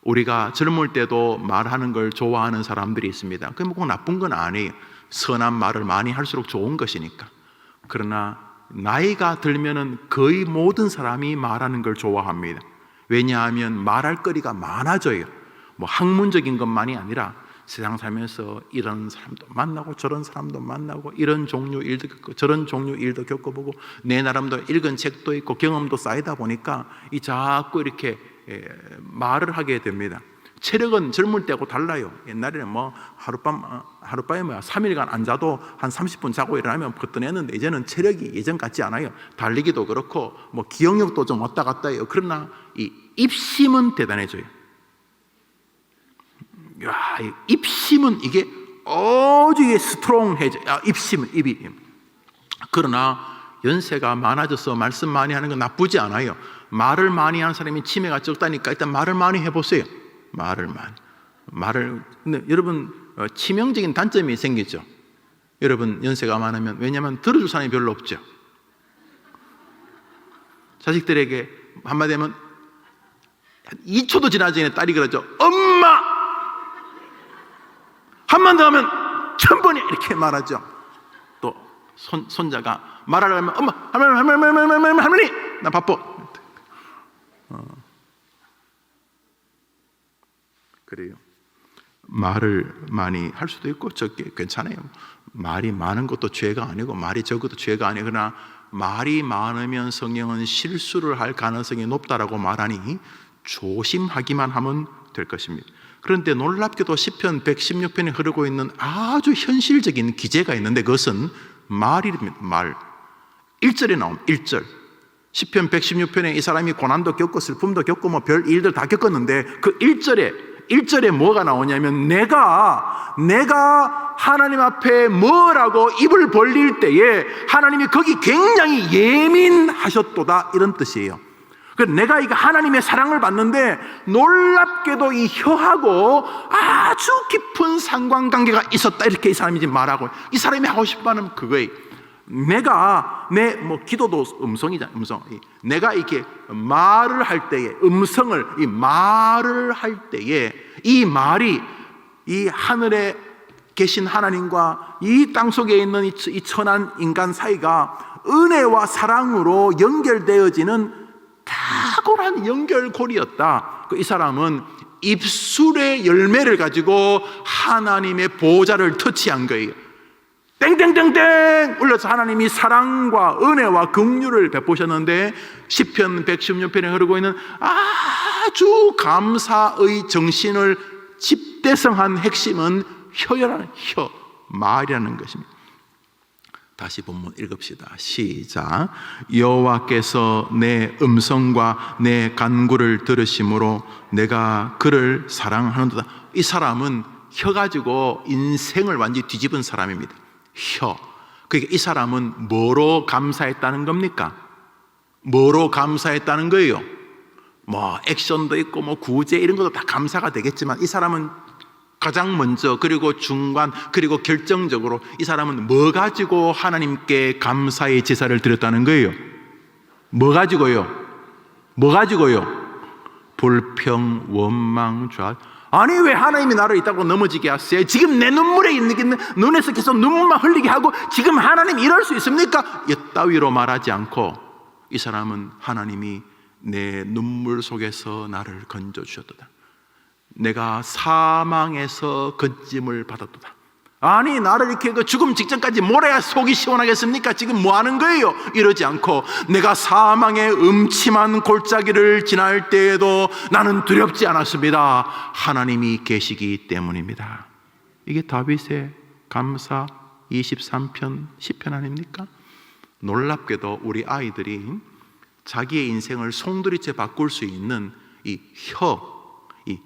우리가 젊을 때도 말하는 걸 좋아하는 사람들이 있습니다. 그게 꼭 나쁜 건 아니에요. 선한 말을 많이 할수록 좋은 것이니까. 그러나 나이가 들면은 거의 모든 사람이 말하는 걸 좋아합니다. 왜냐하면 말할 거리가 많아져요. 학문적인 것만이 아니라 세상 살면서 이런 사람도 만나고 저런 사람도 만나고 이런 종류 일도 겪고 저런 종류 일도 겪어보고 내 나름대로 읽은 책도 있고 경험도 쌓이다 보니까 자꾸 이렇게 말을 하게 됩니다. 체력은 젊을 때하고 달라요. 옛날에는 뭐 하룻밤에 3일간 안 자도 한 30분 자고 일어나면 거뜬했는데 이제는 체력이 예전 같지 않아요. 달리기도 그렇고 뭐 기억력도 좀 왔다 갔다 해요. 그러나 이 입심은 대단해져요. 야, 입심은 이게 오직 스트롱해져. 입심은 입이. 그러나 연세가 많아져서 말씀 많이 하는 건 나쁘지 않아요. 말을 많이 하는 사람이 치매가 적다니까 일단 말을 많이 해보세요. 근데 여러분 치명적인 단점이 생기죠. 여러분 연세가 많으면, 왜냐하면 들어줄 사람이 별로 없죠. 자식들에게 한마디 하면 2초도 지나지 않게 딸이 그러죠. 엄마! 한 번 더 하면 1000번이야 이렇게 말하죠. 또 손자가 말하려면 엄마, 할머니 나 바빠. 그래요. 말을 많이 할 수도 있고 적게 괜찮아요. 말이 많은 것도 죄가 아니고 말이 적어도 죄가 아니에요. 그러나 말이 많으면 성경은 실수를 할 가능성이 높다라고 말하니 조심하기만 하면 될 것입니다. 그런데 놀랍게도 시편 116편에 흐르고 있는 아주 현실적인 기제가 있는데 그것은 말입니다. 말. 1절에 나옵니다. 1절. 시편 116편에 이 사람이 고난도 겪고 슬픔도 겪고 뭐 별 일들 다 겪었는데 그 1절에 뭐가 나오냐면 내가 하나님 앞에 뭐라고 입을 벌릴 때에 하나님이 거기 굉장히 예민하셨도다 이런 뜻이에요. 내가 이거 하나님의 사랑을 받는데 놀랍게도 이 혀하고 아주 깊은 상관관계가 있었다 이렇게 이 사람이 지금 말하고, 이 사람이 하고 싶은 말은 그거예요. 내가 기도도 음성이잖아. 음성. 내가 이렇게 말을 할 때에 말을 할 때에 이 말이 이 하늘에 계신 하나님과 이 땅 속에 있는 이 천한 인간 사이가 은혜와 사랑으로 연결되어지는 탁월한 연결고리였다. 이 사람은 입술의 열매를 가지고 하나님의 보좌를 터치한 거예요. 땡땡땡땡 울려서 하나님이 사랑과 은혜와 긍휼을 베푸셨는데 시편 116편에 흐르고 있는 아주 감사의 정신을 집대성한 핵심은 혀라는 말이라는 것입니다. 다시 본문 읽읍시다. 시작. 여호와께서 내 음성과 내 간구를 들으심으로 내가 그를 사랑하는도다. 이 사람은 혀 가지고 인생을 완전히 뒤집은 사람입니다. 혀. 그러니까 이 사람은 뭐로 감사했다는 겁니까? 뭐로 감사했다는 거예요? 뭐 액션도 있고 뭐 구제 이런 것도 다 감사가 되겠지만 이 사람은 가장 먼저, 그리고 중간, 그리고 결정적으로 이 사람은 뭐 가지고 하나님께 감사의 제사를 드렸다는 거예요? 뭐 가지고요? 불평, 원망, 좌. 아니 왜 하나님이 나를 이따고 넘어지게 하세요? 지금 내 눈물에 있는 눈에서 계속 눈물만 흘리게 하고 지금 하나님 이럴 수 있습니까? 이따위로 말하지 않고 이 사람은 하나님이 내 눈물 속에서 나를 건져주셨도다. 내가 사망에서 건짐을 받았도다. 아니 나를 이렇게 죽음 직전까지 몰아야 속이 시원하겠습니까? 지금 뭐 하는 거예요? 이러지 않고 내가 사망의 음침한 골짜기를 지날 때에도 나는 두렵지 않았습니다. 하나님이 계시기 때문입니다. 이게 다윗의 감사 23편 10편 아닙니까? 놀랍게도 우리 아이들이 자기의 인생을 송두리째 바꿀 수 있는 이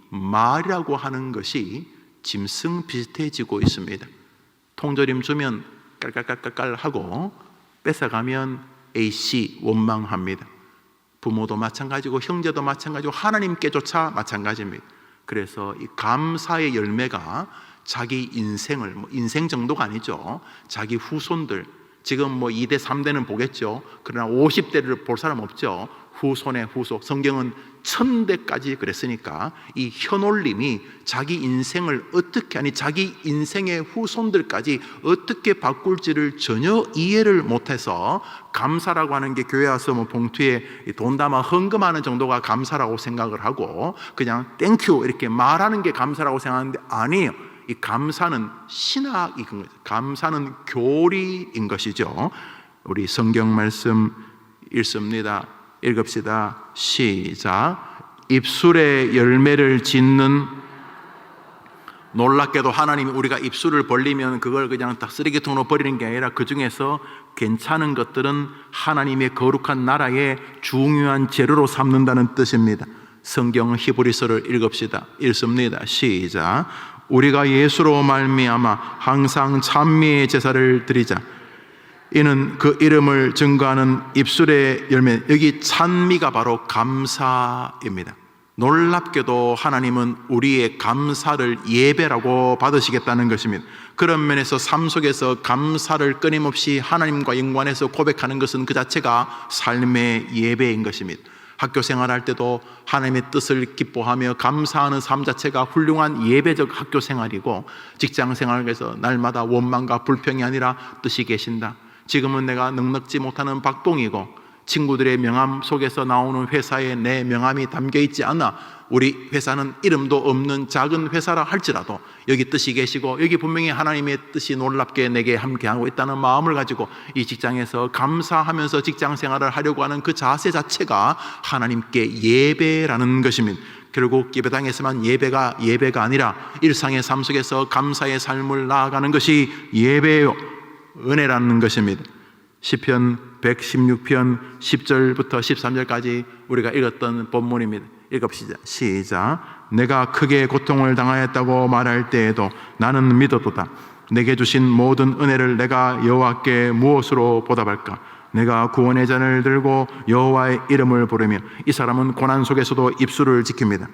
말이라고 하는 것이 짐승 비슷해지고 있습니다. 통조림 주면 깔깔깔깔 하고 뺏어가면 AC 원망합니다. 부모도 마찬가지고 형제도 마찬가지고 하나님께조차 마찬가지입니다. 그래서 이 감사의 열매가 자기 인생을, 인생 정도가 아니죠, 자기 후손들, 지금 2대 3대는 보겠죠. 그러나 50대를 볼 사람 없죠. 후손의 후손. 성경은 1000대까지 그랬으니까 이 혀놀림이 자기 인생을 자기 인생의 후손들까지 어떻게 바꿀지를 전혀 이해를 못해서 감사라고 하는 게 교회 와서 봉투에 돈 담아 헌금하는 정도가 감사라고 생각을 하고 그냥 땡큐 이렇게 말하는 게 감사라고 생각하는데 아니에요. 이 감사는 신학인 거죠. 감사는 교리인 것이죠. 우리 성경 말씀 읽습니다. 읽읍시다. 시작. 입술의 열매를 짓는, 놀랍게도 하나님이 우리가 입술을 벌리면 그걸 그냥 다 쓰레기통으로 버리는 게 아니라 그 중에서 괜찮은 것들은 하나님의 거룩한 나라의 중요한 재료로 삼는다는 뜻입니다. 성경 히브리서를 읽습니다. 시작. 우리가 예수로 말미암아 항상 찬미의 제사를 드리자. 이는 그 이름을 증거하는 입술의 열매. 여기 찬미가 바로 감사입니다. 놀랍게도 하나님은 우리의 감사를 예배라고 받으시겠다는 것입니다. 그런 면에서 삶 속에서 감사를 끊임없이 하나님과 연관해서 고백하는 것은 그 자체가 삶의 예배인 것입니다. 학교 생활할 때도 하나님의 뜻을 기뻐하며 감사하는 삶 자체가 훌륭한 예배적 학교 생활이고, 직장 생활에서 날마다 원망과 불평이 아니라 뜻이 계신다. 지금은 내가 넉넉지 못하는 박봉이고 친구들의 명함 속에서 나오는 회사에 내 명함이 담겨 있지 않아 우리 회사는 이름도 없는 작은 회사라 할지라도 여기 뜻이 계시고 여기 분명히 하나님의 뜻이 놀랍게 내게 함께하고 있다는 마음을 가지고 이 직장에서 감사하면서 직장 생활을 하려고 하는 그 자세 자체가 하나님께 예배라는 것입니다. 결국 예배당에서만 예배가 아니라 일상의 삶 속에서 감사의 삶을 나아가는 것이 예배요, 은혜라는 것입니다. 시편 116편 10절부터 13절까지 우리가 읽었던 본문입니다. 읽읍시다. 시작. 내가 크게 고통을 당하였다고 말할 때에도 나는 믿었도다. 내게 주신 모든 은혜를 내가 여호와께 무엇으로 보답할까? 내가 구원의 잔을 들고 여호와의 이름을 부르며. 이 사람은 고난 속에서도 입술을 지킵니다.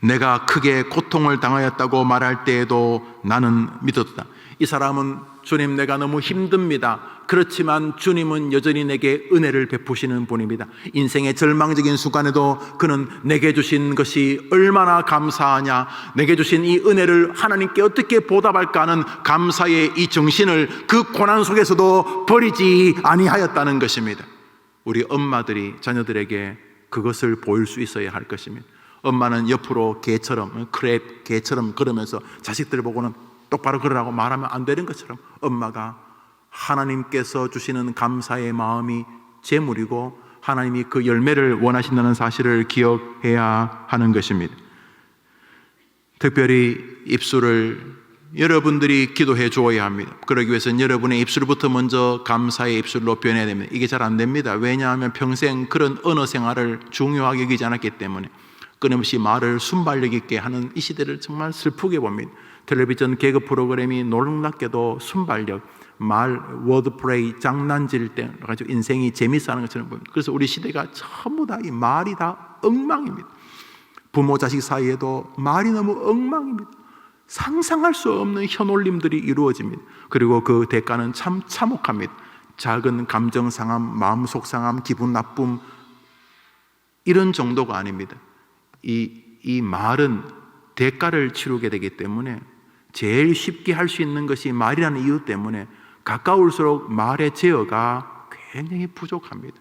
내가 크게 고통을 당하였다고 말할 때에도 나는 믿었다. 이 사람은 주님, 내가 너무 힘듭니다. 그렇지만 주님은 여전히 내게 은혜를 베푸시는 분입니다. 인생의 절망적인 순간에도 그는 내게 주신 것이 얼마나 감사하냐, 내게 주신 이 은혜를 하나님께 어떻게 보답할까 하는 감사의 이 정신을 그 고난 속에서도 버리지 아니하였다는 것입니다. 우리 엄마들이 자녀들에게 그것을 보일 수 있어야 할 것입니다. 엄마는 옆으로 개처럼, 크랩 개처럼 걸으면서 자식들 보고는 똑바로 걸으라고 말하면 안 되는 것처럼 엄마가 하나님께서 주시는 감사의 마음이 재물이고 하나님이 그 열매를 원하신다는 사실을 기억해야 하는 것입니다. 특별히 입술을 여러분들이 기도해 주어야 합니다. 그러기 위해서는 여러분의 입술부터 먼저 감사의 입술로 변해야 됩니다. 이게 잘 안 됩니다. 왜냐하면 평생 그런 언어 생활을 중요하게 여기지 않았기 때문에 끊임없이 말을 순발력 있게 하는 이 시대를 정말 슬프게 봅니다. 텔레비전 개그 프로그램이 놀랍게도 순발력, 말, 워드플레이, 장난질 때 가지고 인생이 재밌어 하는 것처럼 보입니다. 그래서 우리 시대가 전부 다 이 말이 다 엉망입니다. 부모 자식 사이에도 말이 너무 엉망입니다. 상상할 수 없는 현올림들이 이루어집니다. 그리고 그 대가는 참 참혹합니다. 작은 감정 상함, 마음속 상함, 기분 나쁨, 이런 정도가 아닙니다. 이 말은 대가를 치르게 되기 때문에 제일 쉽게 할 수 있는 것이 말이라는 이유 때문에 가까울수록 말의 제어가 굉장히 부족합니다.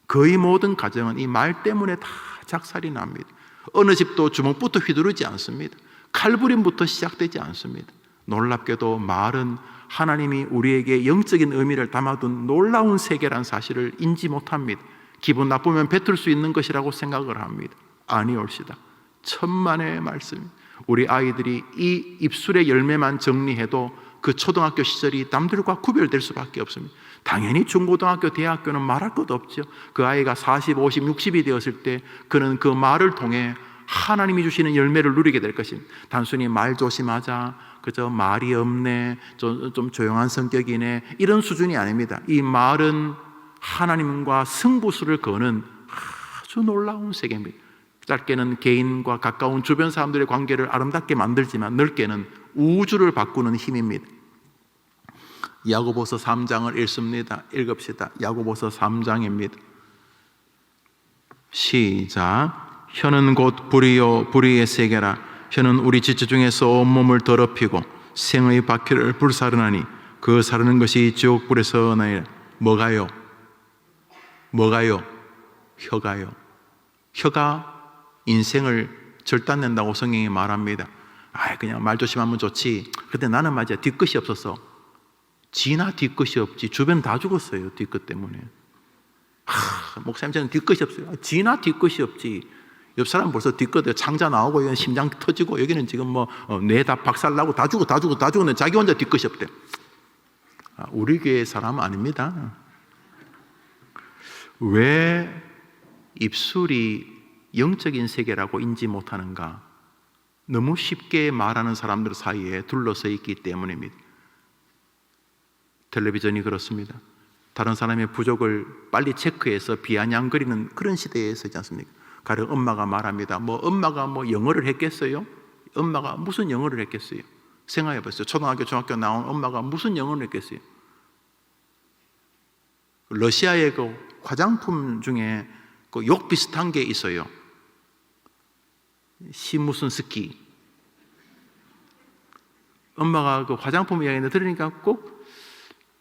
거의 모든 가정은 이 말 때문에 다 작살이 납니다. 어느 집도 주먹부터 휘두르지 않습니다. 칼부림부터 시작되지 않습니다. 놀랍게도 말은 하나님이 우리에게 영적인 의미를 담아둔 놀라운 세계라는 사실을 인지 못합니다. 기분 나쁘면 뱉을 수 있는 것이라고 생각을 합니다. 아니올시다. 천만의 말씀. 우리 아이들이 이 입술의 열매만 정리해도 그 초등학교 시절이 남들과 구별될 수밖에 없습니다. 당연히 중고등학교, 대학교는 말할 것도 없죠. 그 아이가 40, 50, 60이 되었을 때 그는 그 말을 통해 하나님이 주시는 열매를 누리게 될 것입니다. 단순히 말 조심하자, 그저 말이 없네, 좀 조용한 성격이네, 이런 수준이 아닙니다. 이 말은 하나님과 승부수를 거는 아주 놀라운 세계입니다. 짧게는 개인과 가까운 주변 사람들의 관계를 아름답게 만들지만 넓게는 우주를 바꾸는 힘입니다. 야고보서 3장을 읽습니다. 읽읍시다. 야고보서 3장입니다. 시작. 혀는 곧 불이요 불의의 세계라. 혀는 우리 지체 중에서 온몸을 더럽히고 생의 바퀴를 불사르나니 그 사르는 것이 지옥불에서 나니라. 뭐가요? 혀가 인생을 절단낸다고 성경이 말합니다. 그냥 말 조심하면 좋지. 근데 나는 말이야 뒤끝이 없어서. 지나 뒤끝이 없지. 주변 다 죽었어요. 뒤끝 때문에. 목사님 저는 뒤끝이 없어요. 지나 뒤끝이 없지. 옆 사람 벌써 뒤끝에 창자 나오고 여기는 심장 터지고 여기는 지금 뇌 다 박살나고 다 죽었는데 자기 혼자 뒤끝이 없대. 우리 교회 사람은 아닙니다. 왜 입술이 영적인 세계라고 인지 못하는가? 너무 쉽게 말하는 사람들 사이에 둘러서 있기 때문입니다. 텔레비전이 그렇습니다. 다른 사람의 부족을 빨리 체크해서 비아냥거리는 그런 시대에 서지 않습니까? 가령 엄마가 말합니다. 엄마가 영어를 했겠어요? 엄마가 무슨 영어를 했겠어요? 생각해 보세요. 초등학교, 중학교 나온 엄마가 무슨 영어를 했겠어요? 러시아의 그 화장품 중에 그 욕 비슷한 게 있어요. 시 무슨 스키. 엄마가 그 화장품 이야기를 들으니까 꼭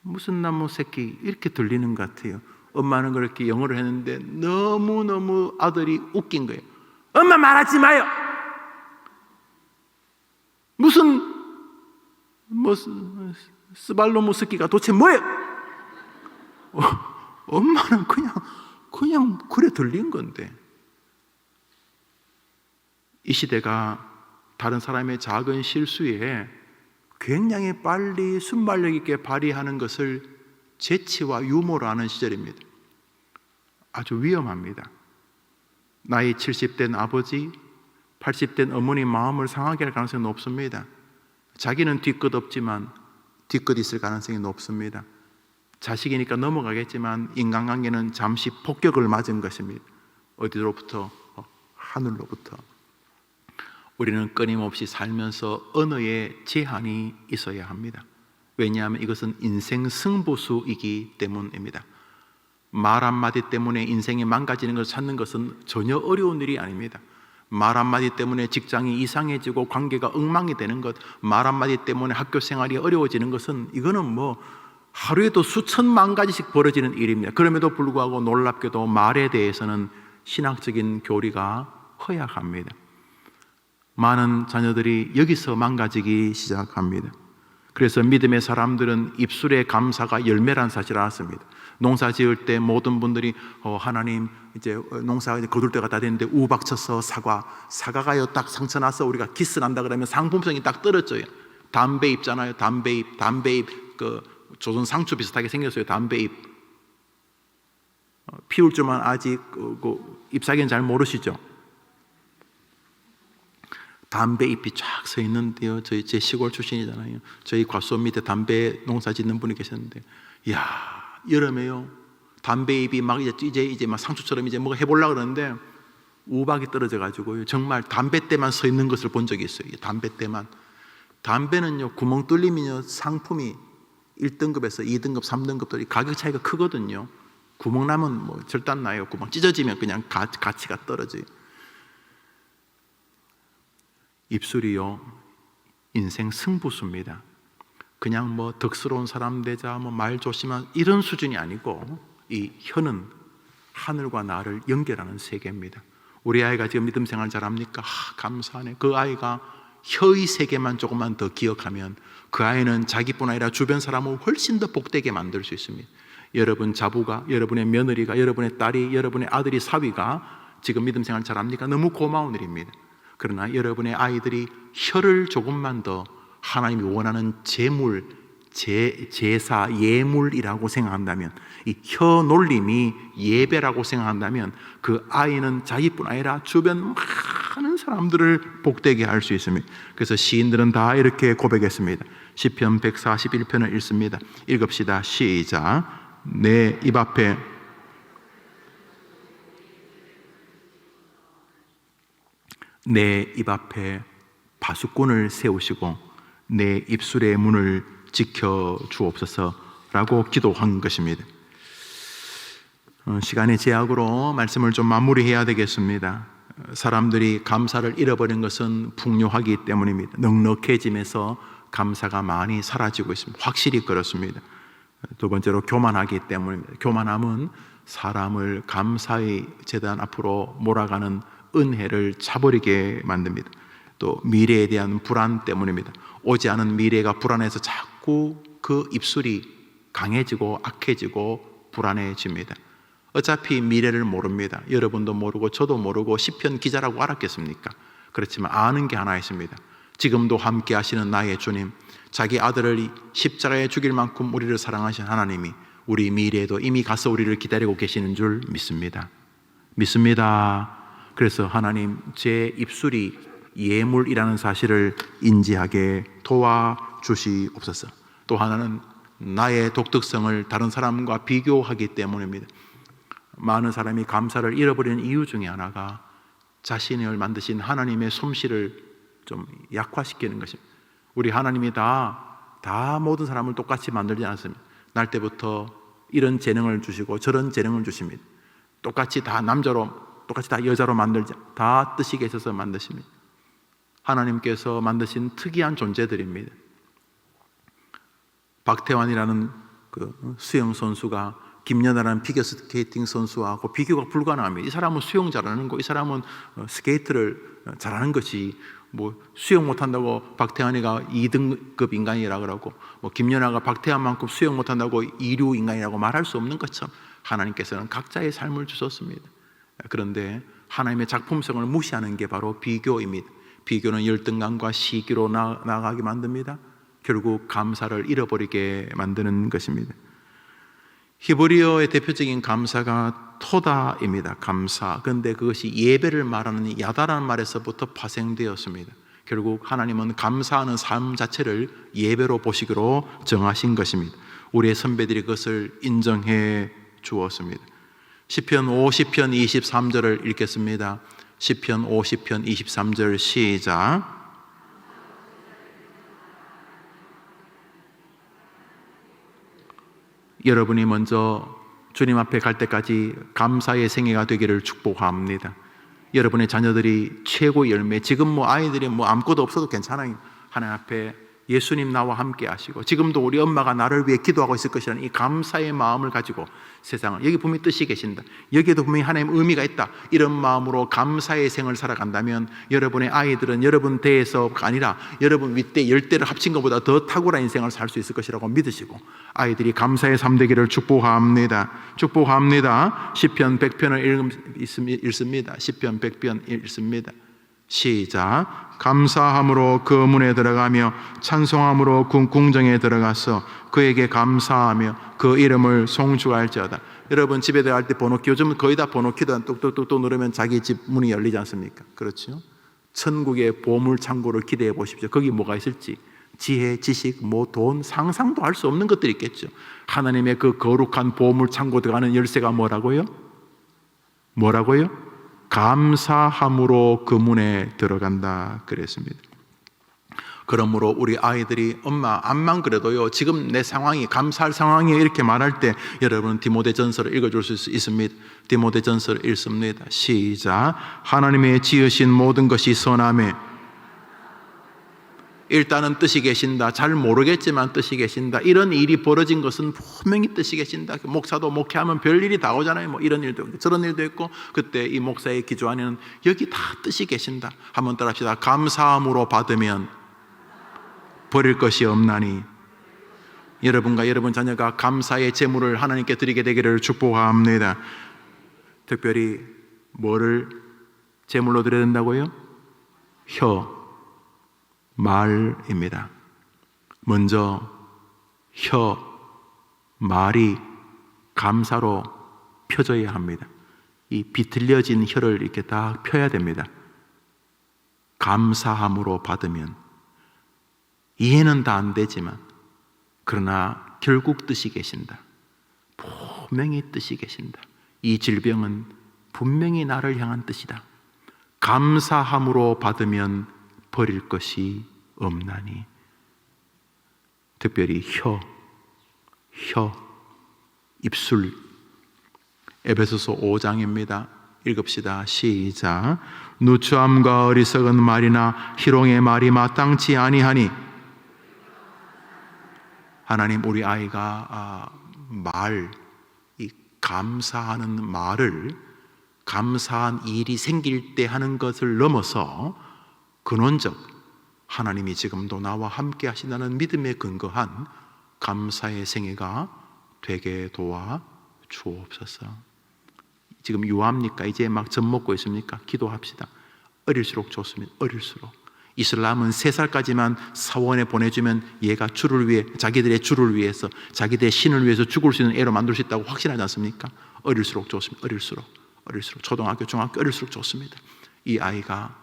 무슨 나무 새끼 이렇게 들리는 것 같아요. 엄마는 그렇게 영어를 했는데 너무너무 아들이 웃긴 거예요. 엄마 말하지 마요. 무슨 스발로무스키가 도대체 뭐예요? 엄마는 그냥 그래 들린 건데. 이 시대가 다른 사람의 작은 실수에 굉장히 빨리 순발력 있게 발휘하는 것을 재치와 유머로 하는 시절입니다. 아주 위험합니다. 나이 70된 아버지, 80된 어머니 마음을 상하게 할 가능성이 높습니다. 자기는 뒤끝 없지만 뒤끝 있을 가능성이 높습니다. 자식이니까 넘어가겠지만 인간관계는 잠시 폭격을 맞은 것입니다. 어디로부터? 하늘로부터. 우리는 끊임없이 살면서 언어에 제한이 있어야 합니다. 왜냐하면 이것은 인생 승부수이기 때문입니다. 말 한마디 때문에 인생이 망가지는 것을 찾는 것은 전혀 어려운 일이 아닙니다. 말 한마디 때문에 직장이 이상해지고 관계가 엉망이 되는 것, 말 한마디 때문에 학교 생활이 어려워지는 것은 이거는 하루에도 수천만 가지씩 벌어지는 일입니다. 그럼에도 불구하고 놀랍게도 말에 대해서는 신학적인 교리가 허약합니다. 많은 자녀들이 여기서 망가지기 시작합니다. 그래서 믿음의 사람들은 입술의 감사가 열매란 사실을 알았습니다. 농사 지을 때 모든 분들이 하나님 이제 농사가 이제 거둘 때가 다 됐는데 우박 쳐서 사과가요 딱 상처 나서 우리가 키스 난다 그러면 상품성이 딱 떨어져요. 담배 잎잖아요. 담배 잎 그 조선 상추 비슷하게 생겼어요. 담배 잎 피울 줄만 아직 잎사귀는 잘 모르시죠? 담배 잎이 쫙 서 있는데요. 제 시골 출신이잖아요. 저희 과수원 밑에 담배 농사 짓는 분이 계셨는데, 이야, 여름에요. 담배 잎이 막 이제 막 상추처럼 이제 뭐가 해보려고 그러는데, 우박이 떨어져가지고요. 정말 담배 때만 서 있는 것을 본 적이 있어요. 담배 때만. 담배는요, 구멍 뚫리면요, 상품이 1등급에서 2등급, 3등급들이 가격 차이가 크거든요. 구멍 나면 절대 안 나요. 구멍 찢어지면 그냥 가치가 떨어져요. 입술이요, 인생 승부수입니다. 그냥 덕스러운 사람 되자, 말 조심한 이런 수준이 아니고, 이 혀는 하늘과 나를 연결하는 세계입니다. 우리 아이가 지금 믿음 생활 잘합니까? 감사하네. 그 아이가 혀의 세계만 조금만 더 기억하면 그 아이는 자기뿐 아니라 주변 사람을 훨씬 더 복되게 만들 수 있습니다. 여러분 자부가, 여러분의 며느리가, 여러분의 딸이, 여러분의 아들이, 사위가 지금 믿음 생활 잘합니까? 너무 고마운 일입니다. 그러나 여러분의 아이들이 혀를 조금만 더 하나님이 원하는 제물, 제사, 예물이라고 생각한다면, 이 혀 놀림이 예배라고 생각한다면 그 아이는 자기뿐 아니라 주변 많은 사람들을 복되게 할 수 있습니다. 그래서 시인들은 다 이렇게 고백했습니다. 시편 141편을 읽습니다. 읽읍시다. 시작. 내 입 앞에 파수꾼을 세우시고 내 입술의 문을 지켜 주옵소서라고 기도한 것입니다. 시간의 제약으로 말씀을 좀 마무리해야 되겠습니다. 사람들이 감사를 잃어버린 것은 풍요하기 때문입니다. 넉넉해짐에서 감사가 많이 사라지고 있습니다. 확실히 그렇습니다. 두 번째로 교만하기 때문입니다. 교만함은 사람을 감사의 제단 앞으로 몰아가는 은혜를 차버리게 만듭니다. 또 미래에 대한 불안 때문입니다. 오지 않은 미래가 불안해서 자꾸 그 입술이 강해지고 악해지고 불안해집니다. 어차피 미래를 모릅니다. 여러분도 모르고 저도 모르고 시편 기자라고 알았겠습니까? 그렇지만 아는 게 하나 있습니다. 지금도 함께 하시는 나의 주님, 자기 아들을 십자가에 죽일 만큼 우리를 사랑하신 하나님이 우리 미래에도 이미 가서 우리를 기다리고 계시는 줄 믿습니다. 믿습니다. 그래서 하나님, 제 입술이 예물이라는 사실을 인지하게 도와주시옵소서. 또 하나는 나의 독특성을 다른 사람과 비교하기 때문입니다. 많은 사람이 감사를 잃어버리는 이유 중에 하나가 자신을 만드신 하나님의 솜씨를 좀 약화시키는 것입니다. 우리 하나님이 다 모든 사람을 똑같이 만들지 않았습니다. 날 때부터 이런 재능을 주시고 저런 재능을 주십니다. 똑같이 다 남자로, 똑같이 다 여자로 만들지, 다 뜻이 계셔서 만드십니다. 하나님께서 만드신 특이한 존재들입니다. 박태환이라는 그 수영 선수가 김연아라는 피겨스케이팅 선수하고 비교가 불가능합니다. 이 사람은 수영 잘하는 거, 이 사람은 스케이트를 잘하는 것이, 뭐 수영 못한다고 박태환이가 2등급 인간이라 그러고, 뭐 김연아가 박태환만큼 수영 못한다고 2류 인간이라고 말할 수 없는 것처럼 하나님께서는 각자의 삶을 주셨습니다. 그런데 하나님의 작품성을 무시하는 게 바로 비교입니다. 비교는 열등감과 시기로 나아가게 만듭니다. 결국 감사를 잃어버리게 만드는 것입니다. 히브리어의 대표적인 감사가 토다입니다. 감사. 그런데 그것이 예배를 말하는 야다라는 말에서부터 파생되었습니다. 결국 하나님은 감사하는 삶 자체를 예배로 보시기로 정하신 것입니다. 우리의 선배들이 그것을 인정해 주었습니다. 시편 50편 23절을 읽겠습니다. 시편 50편 23절 시작. 여러분이 먼저 주님 앞에 갈 때까지 감사의 생애가 되기를 축복합니다. 여러분의 자녀들이 최고의 열매, 지금 뭐 아이들이 뭐 아무것도 없어도 괜찮아요. 하나님 앞에 예수님 나와 함께 하시고 지금도 우리 엄마가 나를 위해 기도하고 있을 것이라는 이 감사의 마음을 가지고 세상을, 여기 분명히 뜻이 계신다, 여기에도 분명히 하나님 의미가 있다, 이런 마음으로 감사의 생을 살아간다면 여러분의 아이들은 여러분 대에서가 아니라 여러분 윗대 10대를 합친 것보다 더 탁월한 인생을 살 수 있을 것이라고 믿으시고 아이들이 감사의 삶 되기를 축복합니다. 축복합니다. 시편 100편을 읽습니다. 시편 100편 읽습니다. 시작. 감사함으로 그 문에 들어가며 찬송함으로 그 궁정에 들어가서 그에게 감사하며 그 이름을 송축할지어다. 여러분 집에 들어갈 때 번호키, 요즘은 거의 다 번호키도 똑똑똑똑 누르면 자기 집 문이 열리지 않습니까? 그렇죠? 천국의 보물 창고를 기대해 보십시오. 거기 뭐가 있을지, 지혜, 지식, 뭐 돈, 상상도 할 수 없는 것들이 있겠죠. 하나님의 그 거룩한 보물 창고 들어가는 열쇠가 뭐라고요? 뭐라고요? 감사함으로 그 문에 들어간다 그랬습니다. 그러므로 우리 아이들이 엄마 암만 그래도요 지금 내 상황이 감사할 상황이에요 이렇게 말할 때 여러분 디모데전서를 읽어줄 수 있습니다. 디모데전서를 읽습니다. 시작. 하나님의 지으신 모든 것이 선함에, 일단은 뜻이 계신다. 잘 모르겠지만 뜻이 계신다. 이런 일이 벌어진 것은 분명히 뜻이 계신다. 목사도 목회하면 별일이 다 오잖아요. 뭐 이런 일도 있고 저런 일도 있고, 그때 이 목사의 기조 안에는 여기 다 뜻이 계신다. 한번 따라합시다. 감사함으로 받으면 버릴 것이 없나니. 여러분과 여러분 자녀가 감사의 제물을 하나님께 드리게 되기를 축복합니다. 특별히 뭐를 제물로 드려야 된다고요? 말입니다. 먼저 말이 감사로 펴져야 합니다. 이 비틀려진 혀를 이렇게 딱 펴야 됩니다. 감사함으로 받으면 이해는 다 안 되지만 그러나 결국 뜻이 계신다. 분명히 뜻이 계신다. 이 질병은 분명히 나를 향한 뜻이다. 감사함으로 받으면 버릴 것이 없나니. 특별히 입술. 에베소서 5장입니다. 읽읍시다. 시작. 누추함과 어리석은 말이나 희롱의 말이 마땅치 아니하니. 하나님, 우리 아이가 이 감사하는 말을 감사한 일이 생길 때 하는 것을 넘어서 근원적 하나님이 지금도 나와 함께 하신다는 믿음에 근거한 감사의 생애가 되게 도와 주옵소서. 지금 유아입니까? 이제 막 젖 먹고 있습니까? 기도합시다. 어릴수록 좋습니다. 어릴수록. 이슬람은 3살까지만 사원에 보내주면 얘가 주를 위해, 자기들의 주를 위해서, 자기들의 신을 위해서 죽을 수 있는 애로 만들 수 있다고 확신하지 않습니까? 어릴수록 좋습니다. 어릴수록 초등학교, 중학교 어릴수록 좋습니다. 이 아이가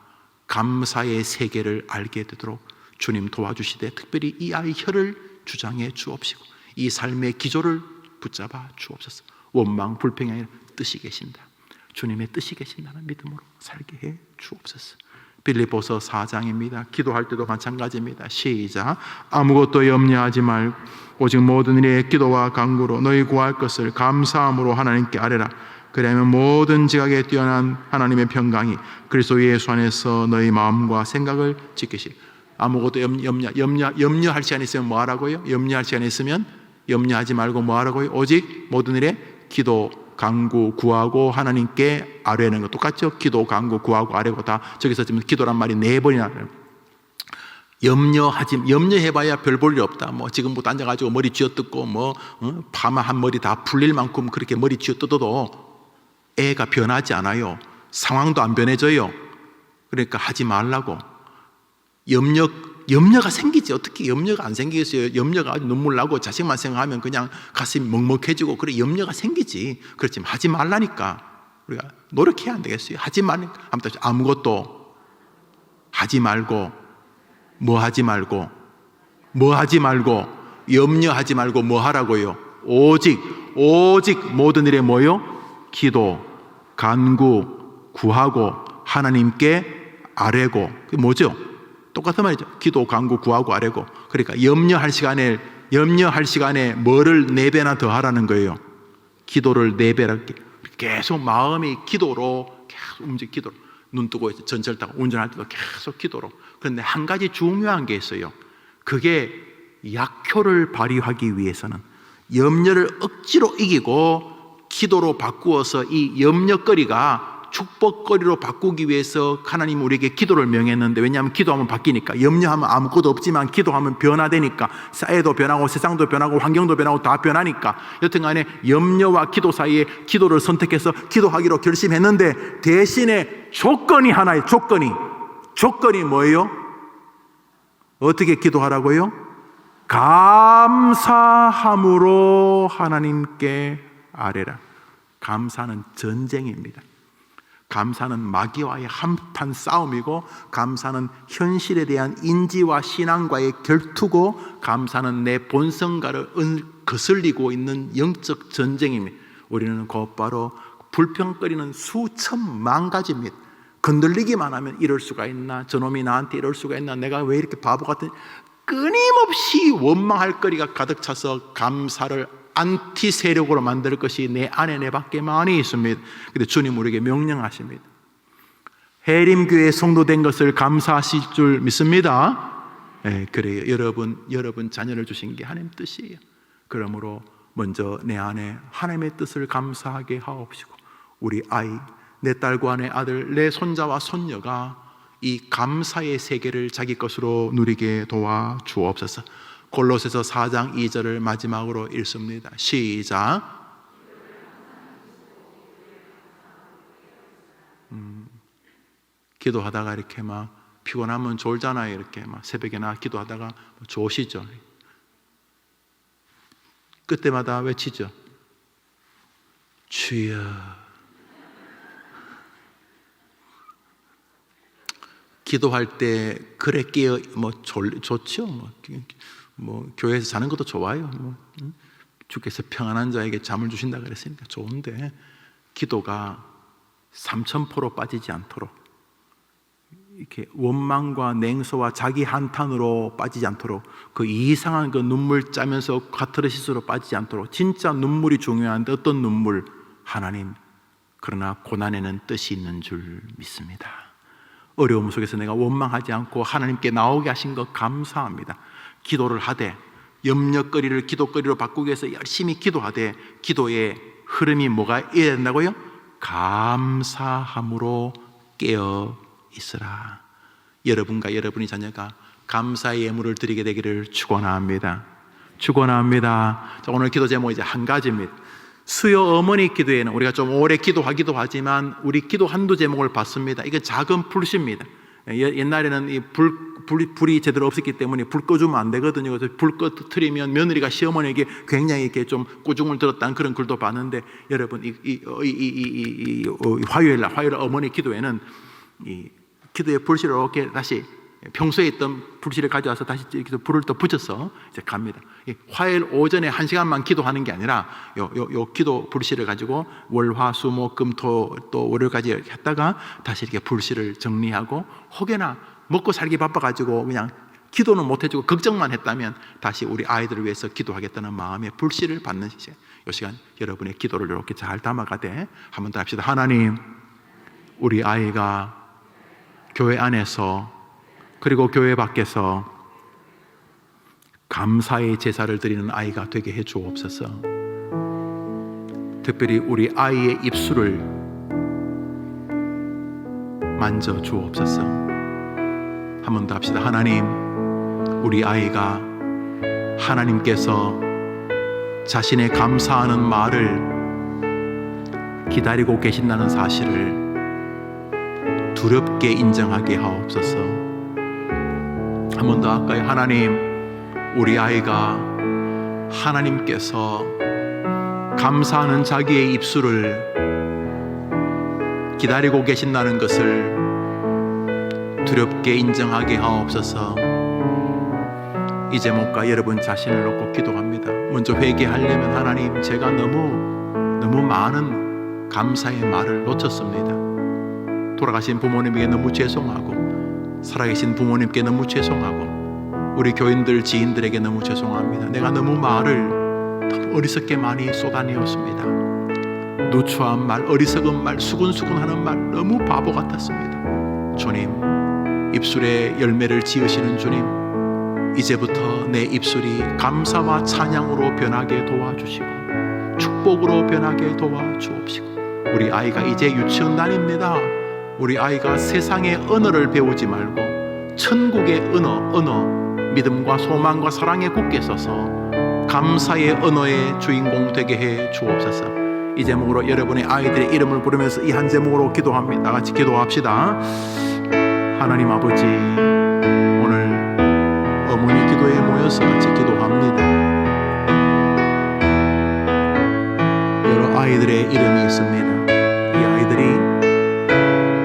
감사의 세계를 알게 되도록 주님 도와주시되, 특별히 이 아이 혀를 주장해 주옵시고 이 삶의 기조를 붙잡아 주옵소서. 원망, 불평이 아니라 뜻이 계신다, 주님의 뜻이 계신다는 믿음으로 살게 해 주옵소서. 빌립보서 4장입니다. 기도할 때도 마찬가지입니다. 시작. 아무것도 염려하지 말고 오직 모든 일에 기도와 간구로 너희 구할 것을 감사함으로 하나님께 아뢰라. 그러면 모든 지각에 뛰어난 하나님의 평강이 그리스도 예수 안에서 너희 마음과 생각을 지키시리. 아무것도 염려할 시간이 있으면 뭐 하라고요? 염려할 시간이 있으면 염려하지 말고 뭐 하라고요? 오직 모든 일에 기도, 간구, 구하고 하나님께 아뢰는 거 똑같죠? 기도, 간구, 구하고 아뢰고 다 저기서 지금 기도란 말이 4번이나. 염려해봐야 별 볼 일 없다. 뭐 지금부터 앉아가지고 머리 쥐어뜯고 뭐 파마한 머리 다 풀릴 만큼 그렇게 머리 쥐어뜯어도 애가 변하지 않아요. 상황도 안 변해져요. 그러니까 하지 말라고. 염려가 생기지. 어떻게 염려가 안 생기겠어요? 염려가 아주 눈물 나고 자식만 생각하면 그냥 가슴이 먹먹해지고 그래, 염려가 생기지. 그렇지만 하지 말라니까. 우리가 노력해야 안 되겠어요? 하지 말라니까. 아무튼 아무것도 하지 말고 뭐 하지 말고 염려하지 말고 뭐 하라고요? 오직 모든 일에 뭐요? 기도, 간구, 구하고 하나님께 아뢰고. 그게 뭐죠? 똑같은 말이죠. 기도, 간구, 구하고 아뢰고. 그러니까 염려할 시간에 뭐를 4배나 더 하라는 거예요. 기도를 4배나. 계속 마음이 기도로 계속 기도로. 눈 뜨고 전철 타고 운전할 때도 계속 기도로. 그런데 한 가지 중요한 게 있어요. 그게 약효를 발휘하기 위해서는 염려를 억지로 이기고 기도로 바꾸어서 이 염려거리가 축복거리로 바꾸기 위해서 하나님 우리에게 기도를 명했는데, 왜냐하면 기도하면 바뀌니까. 염려하면 아무것도 없지만 기도하면 변화되니까. 사회도 변하고 세상도 변하고 환경도 변하고 다 변하니까. 여튼간에 염려와 기도 사이에 기도를 선택해서 기도하기로 결심했는데, 대신에 조건이 하나의 조건이 뭐예요? 어떻게 기도하라고요? 감사함으로 하나님께 아뢰라. 감사는 전쟁입니다. 감사는 마귀와의 한판 싸움이고, 감사는 현실에 대한 인지와 신앙과의 결투고, 감사는 내 본성과를 거슬리고 있는 영적 전쟁입니다. 우리는 곧바로 불평거리는 수천만 가지입니다. 건들리기만 하면 이럴 수가 있나, 저놈이 나한테 이럴 수가 있나, 내가 왜 이렇게 바보 같은, 끊임없이 원망할 거리가 가득 차서 감사를 안티 세력으로 만들 것이 내 안에 내 밖에 많이 있습니다. 근데 주님 우리에게 명령하십니다. 해림교회 성도된 것을 감사하실 줄 믿습니다. 네, 그래요. 여러분 자녀를 주신 게 하나님 뜻이에요. 그러므로 먼저 내 안에 하나님의 뜻을 감사하게 하옵시고, 우리 아이, 내 딸과 내 아들, 내 손자와 손녀가 이 감사의 세계를 자기 것으로 누리게 도와 주옵소서. 골로새서 4장 2절을 마지막으로 읽습니다. 시작. 기도하다가 이렇게 막 피곤하면 졸잖아요. 이렇게 막 새벽에나 기도하다가 좋으시죠. 그때마다 외치죠. 주여. 기도할 때 그래 깨어 좋죠. 뭐 교회에서 자는 것도 좋아요. 주께서 평안한 자에게 잠을 주신다 그랬으니까 좋은데, 기도가 3000% 빠지지 않도록, 이렇게 원망과 냉소와 자기 한탄으로 빠지지 않도록, 그 이상한 그 눈물 짜면서 카타르시스로 빠지지 않도록, 진짜 눈물이 중요한데 어떤 눈물? 하나님, 그러나 고난에는 뜻이 있는 줄 믿습니다. 어려움 속에서 내가 원망하지 않고 하나님께 나오게 하신 것 감사합니다. 기도를 하되, 염려거리를 기도거리로 바꾸기 위해서 열심히 기도하되, 기도의 흐름이 뭐가 있어야 된다고요? 감사함으로 깨어 있으라. 여러분과 여러분의 자녀가 감사의 예물을 드리게 되기를 축원합니다. 자, 오늘 기도 제목이 이제 한 가지입니다. 수요 어머니 기도회는 우리가 좀 오래 기도하기도 하지만 우리 기도 한두 제목을 받습니다. 이게 작은 불씨입니다. 옛날에는 이 불이 제대로 없었기 때문에 불 꺼주면 안 되거든요. 그래서 불 꺼트리면 며느리가 시어머니에게 굉장히 이렇게 좀 꾸중을 들었다는 그런 글도 봤는데, 여러분 화요일 어머니 기도회는 이 기도의 불씨를 이렇게 다시 평소에 있던 불씨를 가져와서 다시 이렇게 불을 또 붙여서 이제 갑니다. 화요일 오전에 1시간만 기도하는 게 아니라 요 기도 불씨를 가지고 월, 화, 수, 목, 금, 토 또 월요일까지 했다가 다시 이렇게 불씨를 정리하고, 혹여나 먹고 살기 바빠가지고 그냥 기도는 못 해주고 걱정만 했다면 다시 우리 아이들을 위해서 기도하겠다는 마음에 불씨를 받는 시간. 이 시간 여러분의 기도를 이렇게 잘 담아가되 한번 더 합시다. 하나님, 우리 아이가 교회 안에서 그리고 교회 밖에서 감사의 제사를 드리는 아이가 되게 해 주옵소서. 특별히 우리 아이의 입술을 만져 주옵소서. 한 번 더 합시다. 하나님, 우리 아이가 하나님께서 자신의 감사하는 말을 기다리고 계신다는 사실을 두렵게 인정하게 하옵소서. 한 번 더 할까요? 하나님, 우리 아이가 하나님께서 감사하는 자기의 입술을 기다리고 계신다는 것을 두렵게 인정하게 하옵소서. 이 제목과 여러분 자신을 놓고 기도합니다. 먼저 회개하려면, 하나님, 제가 너무 많은 감사의 말을 놓쳤습니다. 돌아가신 부모님에게 너무 죄송하고, 살아계신 부모님께 너무 죄송하고, 우리 교인들, 지인들에게 너무 죄송합니다. 내가 너무 말을 너무 어리석게 많이 쏟아내었습니다. 누추한 말, 어리석은 말, 수근수근하는 말, 너무 바보 같았습니다. 주님, 입술에 열매를 지으시는 주님, 이제부터 내 입술이 감사와 찬양으로 변하게 도와주시고 축복으로 변하게 도와주옵시고, 우리 아이가 이제 유치원 다닙니다. 우리 아이가 세상의 언어를 배우지 말고 천국의 언어, 믿음과 소망과 사랑에 굳게 서서 감사의 언어의 주인공 되게 해 주옵소서. 이 제목으로 여러분의 아이들의 이름을 부르면서 이 한 제목으로 기도합니다. 다 같이 기도합시다. 하나님 아버지, 오늘 어머니 기도에 모여서 같이 기도합니다. 여러 아이들의 이름이 있습니다. 이 아이들이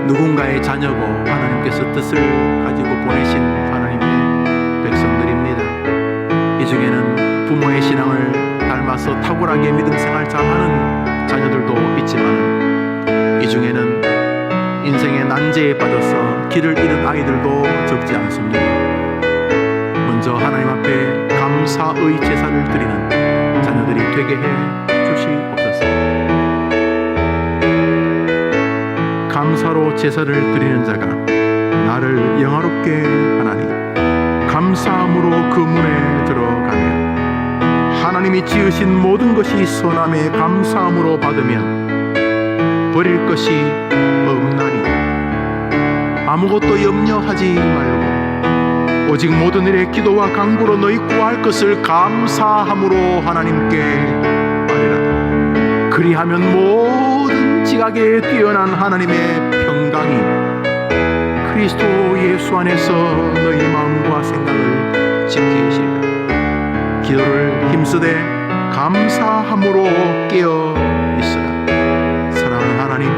누군가의 자녀고 하나님께서 뜻을 가지고 보내신 하나님의 백성들입니다. 이 중에는 부모의 신앙을 닮아서 탁월하게 믿음 생활 잘하는 자녀들도 있지만, 이 중에는 인생의 난제에 빠져서 길을 잃은 아이들도 적지 않습니다. 먼저 하나님 앞에 감사의 제사를 드리는 자녀들이 되게 해 주시옵소서. 감사로 제사를 드리는 자가 나를 영화롭게 하나니 감사함으로 그 문에 들어가며 하나님이 지으신 모든 것이 선함에 감사함으로 받으면 버릴 것이 없나니 아무것도 염려하지 말고 오직 모든 일에 기도와 간구로 너희 구할 것을 감사함으로 하나님께 아뢰라. 그리하면 모든 지각에 뛰어난 하나님의 평강이 그리스도 예수 안에서 너희 마음과 생각을 지키시리라. 기도를 힘쓰되 감사함으로 깨어 있으라. 사랑하는 하나님,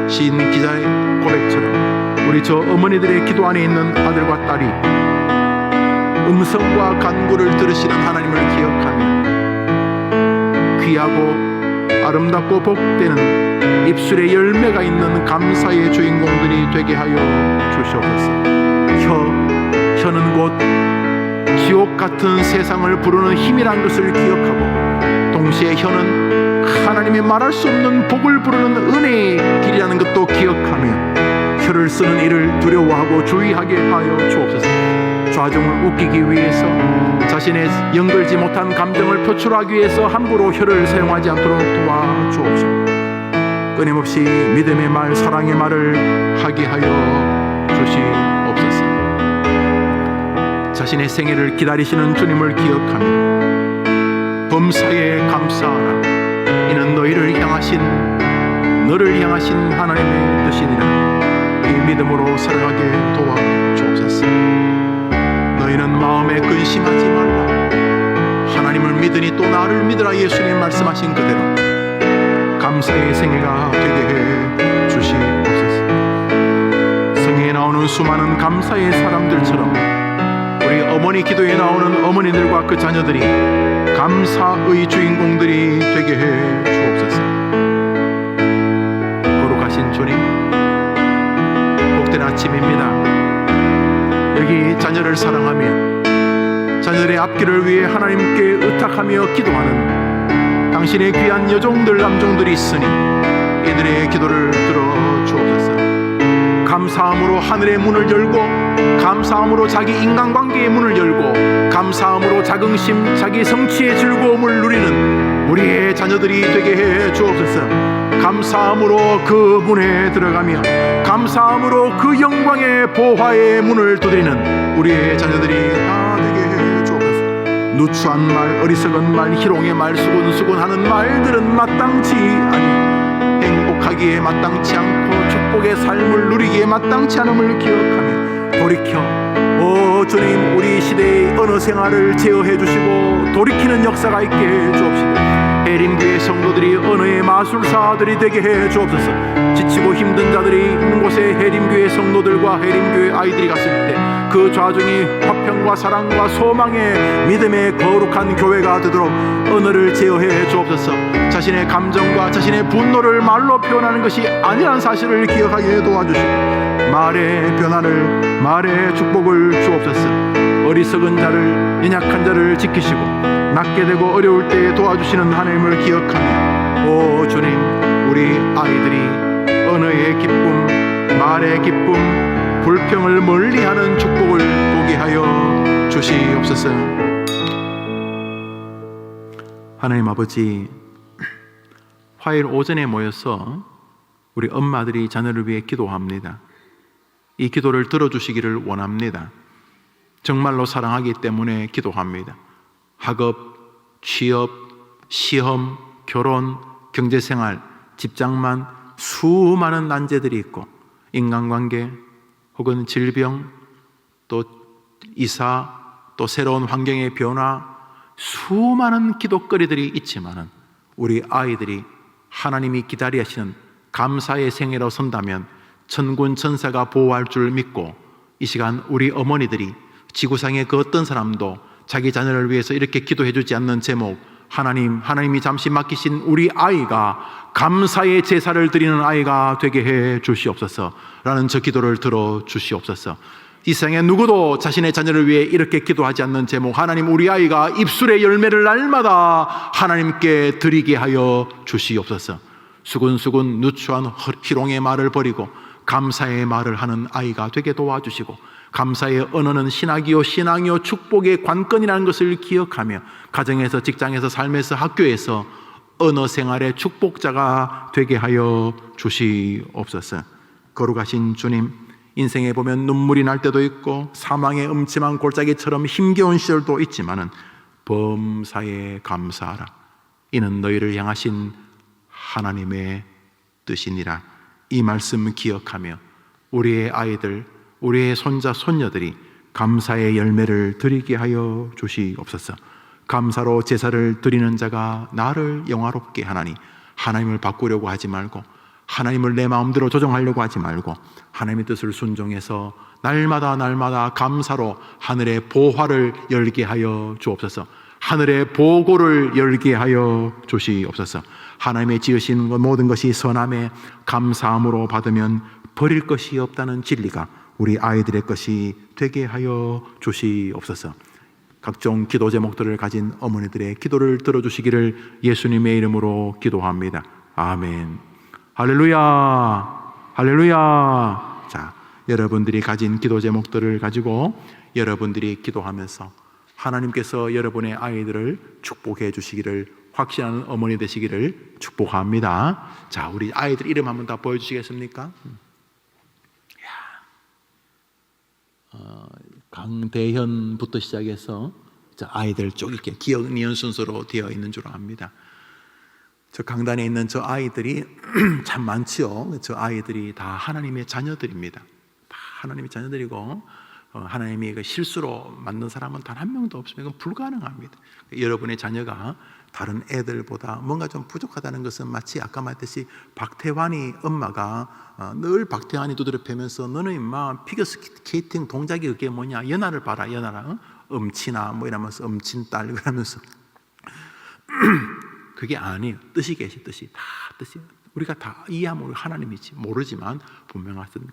시인 기자의 고백처럼 우리 저 어머니들의 기도 안에 있는 아들과 딸이 음성과 간구를 들으시는 하나님을 기억하며 귀하고 아름답고 복되는 입술에 열매가 있는 감사의 주인공들이 되게 하여 주시옵소서. 혀는 곧 지옥 같은 세상을 부르는 힘이란 것을 기억하고, 동시에 혀는 하나님이 말할 수 없는 복을 부르는 은혜의 길이라는 것도 기억하며 혀를 쓰는 일을 두려워하고 주의하게 하여 주옵소서. 좌정을 웃기기 위해서, 자신의 연결지 못한 감정을 표출하기 위해서 함부로 혀를 사용하지 않도록 도와주옵소서. 끊임없이 믿음의 말, 사랑의 말을 하게 하여 주시옵소서. 자신의 생애를 기다리시는 주님을 기억하며 범사에 감사하라. 이는 너를 향하신 하나님의 뜻이니라. 이 믿음으로 살아가게 도와주옵소서. 너희는 마음에 근심하지 말라. 하나님을 믿으니 또 나를 믿으라. 예수님 말씀하신 그대로 감사의 생애가 되게 해 주시옵소서. 성경에 나오는 수많은 감사의 사람들처럼 우리 어머니 기도에 나오는 어머니들과 그 자녀들이 감사의 주인공들이 되게 해 주옵소서. 거룩하신 주님, 복된 아침입니다. 여기 자녀를 사랑하며 자녀들의 앞길을 위해 하나님께 의탁하며 기도하는 당신의 귀한 여종들 남종들이 있으니 이들의 기도를 들어주옵소서. 감사함으로 하늘의 문을 열고, 감사함으로 자기 인간관계의 문을 열고, 감사함으로 자긍심, 자기 성취의 즐거움을 누리는 우리의 자녀들이 되게 해 주옵소서. 감사함으로 그 문에 들어가며 감사함으로 그 영광의 보화의 문을 두드리는 우리의 자녀들이 다 되게 해 주옵소서. 누추한 말, 어리석은 말, 희롱의 말, 수군수군하는 말들은 마땅치 아니, 행복하기에 마땅치 않고 축복의 삶을 누리기에 마땅치 않음을 기억하며 돌이켜, 오 주님, 우리 시대의 언어 생활을 제어해 주시고 돌이키는 역사가 있게 해 주옵시다. 해림교회 성도들이 언어의 마술사들이 되게 해 주옵소서. 지치고 힘든 자들이 있는 곳에 해림교회 성도들과 해림교회 아이들이 갔을 때 그 좌중이 화평과 사랑과 소망의 믿음의 거룩한 교회가 되도록 언어를 제어해 주옵소서. 자신의 감정과 자신의 분노를 말로 표현하는 것이 아니라는 사실을 기억하게 도와주시고 말의 변화를, 말의 축복을 주옵소서. 어리석은 자를, 연약한 자를 지키시고 낮게 되고 어려울 때 도와주시는 하나님을 기억하며, 오 주님, 우리 아이들이 언어의 기쁨, 말의 기쁨, 불평을 멀리하는 축복을 보게 하여 주시옵소서. 하나님 아버지, 화요일 오전에 모여서 우리 엄마들이 자녀를 위해 기도합니다. 이 기도를 들어주시기를 원합니다. 정말로 사랑하기 때문에 기도합니다. 학업, 취업, 시험, 결혼, 경제생활, 직장만 수많은 난제들이 있고 인간관계 혹은 질병, 또 이사, 또 새로운 환경의 변화, 수많은 기도거리들이 있지만은 우리 아이들이 하나님이 기다리시는 감사의 생애로 선다면 천군 천사가 보호할 줄 믿고 이 시간 우리 어머니들이 지구상의 그 어떤 사람도 자기 자녀를 위해서 이렇게 기도해 주지 않는 제목, 하나님이 잠시 맡기신 우리 아이가 감사의 제사를 드리는 아이가 되게 해 주시옵소서 라는 저 기도를 들어 주시옵소서. 이 세상에 누구도 자신의 자녀를 위해 이렇게 기도하지 않는 제목, 하나님, 우리 아이가 입술의 열매를 날마다 하나님께 드리게 하여 주시옵소서. 수근수근 누추한 희롱의 말을 버리고 감사의 말을 하는 아이가 되게 도와주시고, 감사의 언어는 신학이요 신앙이요 축복의 관건이라는 것을 기억하며 가정에서, 직장에서, 삶에서, 학교에서 언어 생활의 축복자가 되게 하여 주시옵소서. 거룩하신 주님, 인생에 보면 눈물이 날 때도 있고 사망의 음침한 골짜기처럼 힘겨운 시절도 있지만은 범사에 감사하라. 이는 너희를 향하신 하나님의 뜻이니라. 이 말씀 기억하며 우리의 아이들, 우리의 손자, 손녀들이 감사의 열매를 드리게 하여 주시옵소서. 감사로 제사를 드리는 자가 나를 영화롭게 하나니, 하나님을 바꾸려고 하지 말고, 하나님을 내 마음대로 조정하려고 하지 말고 하나님의 뜻을 순종해서 날마다 감사로 하늘의 보화를 열게 하여 주옵소서. 하늘의 보고를 열게 하여 주시옵소서. 하나님의 지으신 모든 것이 선함에 감사함으로 받으면 버릴 것이 없다는 진리가 우리 아이들의 것이 되게 하여 주시옵소서. 각종 기도 제목들을 가진 어머니들의 기도를 들어주시기를 예수님의 이름으로 기도합니다. 아멘. 할렐루야, 할렐루야. 자, 여러분들이 가진 기도 제목들을 가지고 여러분들이 기도하면서 하나님께서 여러분의 아이들을 축복해 주시기를 확신하는 어머니 되시기를 축복합니다. 자, 우리 아이들 이름 한번 다 보여주시겠습니까? 강대현부터 시작해서 자, 아이들 쭉 이렇게 기억, 니은 순서로 되어 있는 줄 압니다. 저 강단에 있는 저 아이들이 참 많지요. 저 아이들이 다 하나님의 자녀들입니다. 다 하나님의 자녀들이고 하나님이 그 실수로 만든 사람은 단 한 명도 없으면 이건 불가능합니다. 여러분의 자녀가 다른 애들보다 뭔가 좀 부족하다는 것은 마치 아까 말했듯이 박태환이 엄마가 늘 박태환이 두드려 패면서 너는 임마 피겨스케이팅 동작이 그게 뭐냐, 연하를 봐라, 연하라, 엄친아 뭐 이러면서 엄친딸 그러면서 그게 아니에요. 뜻이 계시, 뜻이 다 뜻이. 우리가 다 이해하면 우리 하나님이지 모르지만 분명하신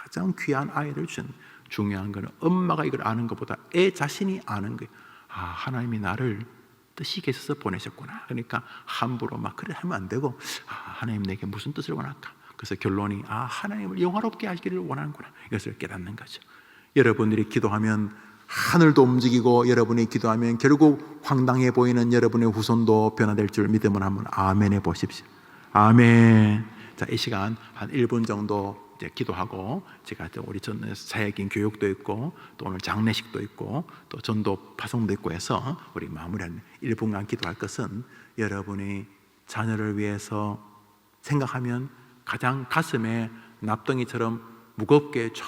가장 귀한 아이를 준. 중요한 거는 엄마가 이걸 아는 것보다 애 자신이 아는 거예요. 아, 하나님이 나를 뜻이 계셔서 보내셨구나. 그러니까 함부로 막 그래 하면 안 되고, 아, 하나님 내게 무슨 뜻을 원할까? 그래서 결론이 하나님을 영화롭게 하기를 원하는구나. 이것을 깨닫는 거죠. 여러분들이 기도하면 하늘도 움직이고, 여러분이 기도하면 결국 황당해 보이는 여러분의 후손도 변화될 줄 믿으면 한번 아멘 해 보십시오. 아멘. 자, 이 시간 한 1분 정도 이제 기도하고, 제가 우리 전 사역인 교육도 있고 또 오늘 장례식도 있고 또 전도 파송도 있고 해서 우리 마무리하는 1분간 기도할 것은 여러분이 자녀를 위해서 생각하면 가장 가슴에 납덩이처럼 무겁게 쫙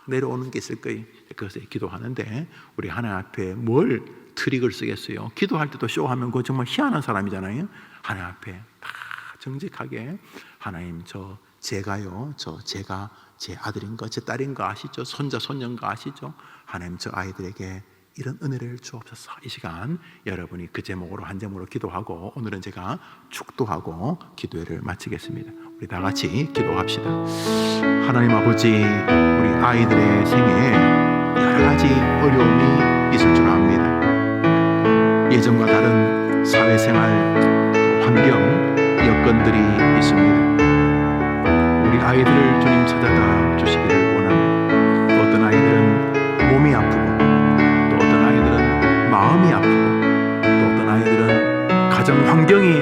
내려오는 게 있을 거예요. 그것에 기도하는데 우리 하나님 앞에 뭘 트릭을 쓰겠어요? 기도할 때도 쇼하면 그거 정말 희한한 사람이잖아요. 하나님 앞에 다 정직하게 하나님 제가요, 제가 제 아들인 거, 제 딸인 거 아시죠? 손자, 손녀인 거 아시죠? 하나님 저 아이들에게 이런 은혜를 주옵소서. 이 시간 여러분이 그 제목으로 한 제목으로 기도하고 오늘은 제가 축도하고 기도회를 마치겠습니다. 우리 다 같이 기도합시다. 하나님 아버지, 우리 아이들의 생애에 여러 가지 어려움이 있을 줄 압니다. 예전과 다른 사회생활, 환경, 여건들이 있습니다. 우리 아이들을 주님 찾아다 주시기를 원합니다. 또 어떤 아이들은 몸이 아프고, 또 어떤 아이들은 마음이 아프고, 또 어떤 아이들은 가정 환경이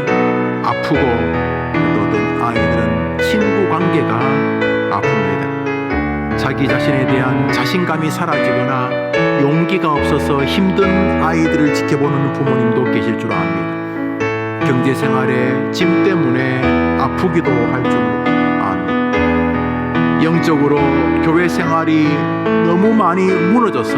아프고, 또 어떤 아이들은 친구 관계가 아픕니다. 자기 자신에 대한 자신감이 사라지거나 용기가 없어서 힘든 아이들을 지켜보는 부모님도 계실 줄 압니다. 경제생활의 짐 때문에 아프기도 할 줄 압니다. 영적으로 교회 생활이 너무 많이 무너져서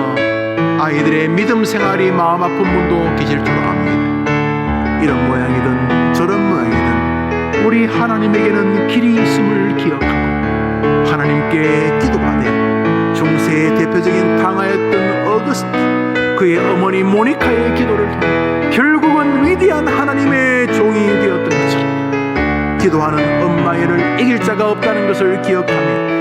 아이들의 믿음 생활이 마음 아픈 분도 계실 줄 압니다. 이런 모양이든 저런 모양이든 우리 하나님에게는 길이 있음을 기억하고 하나님께 기도하되 중세의 대표적인 강하였던 어거스트, 그의 어머니 모니카의 기도를 통해 결국은 위대한 하나님의 종이 되었던 것처럼 기도하는 엄마의 일을 이길 자가 없다는 것을 기억하며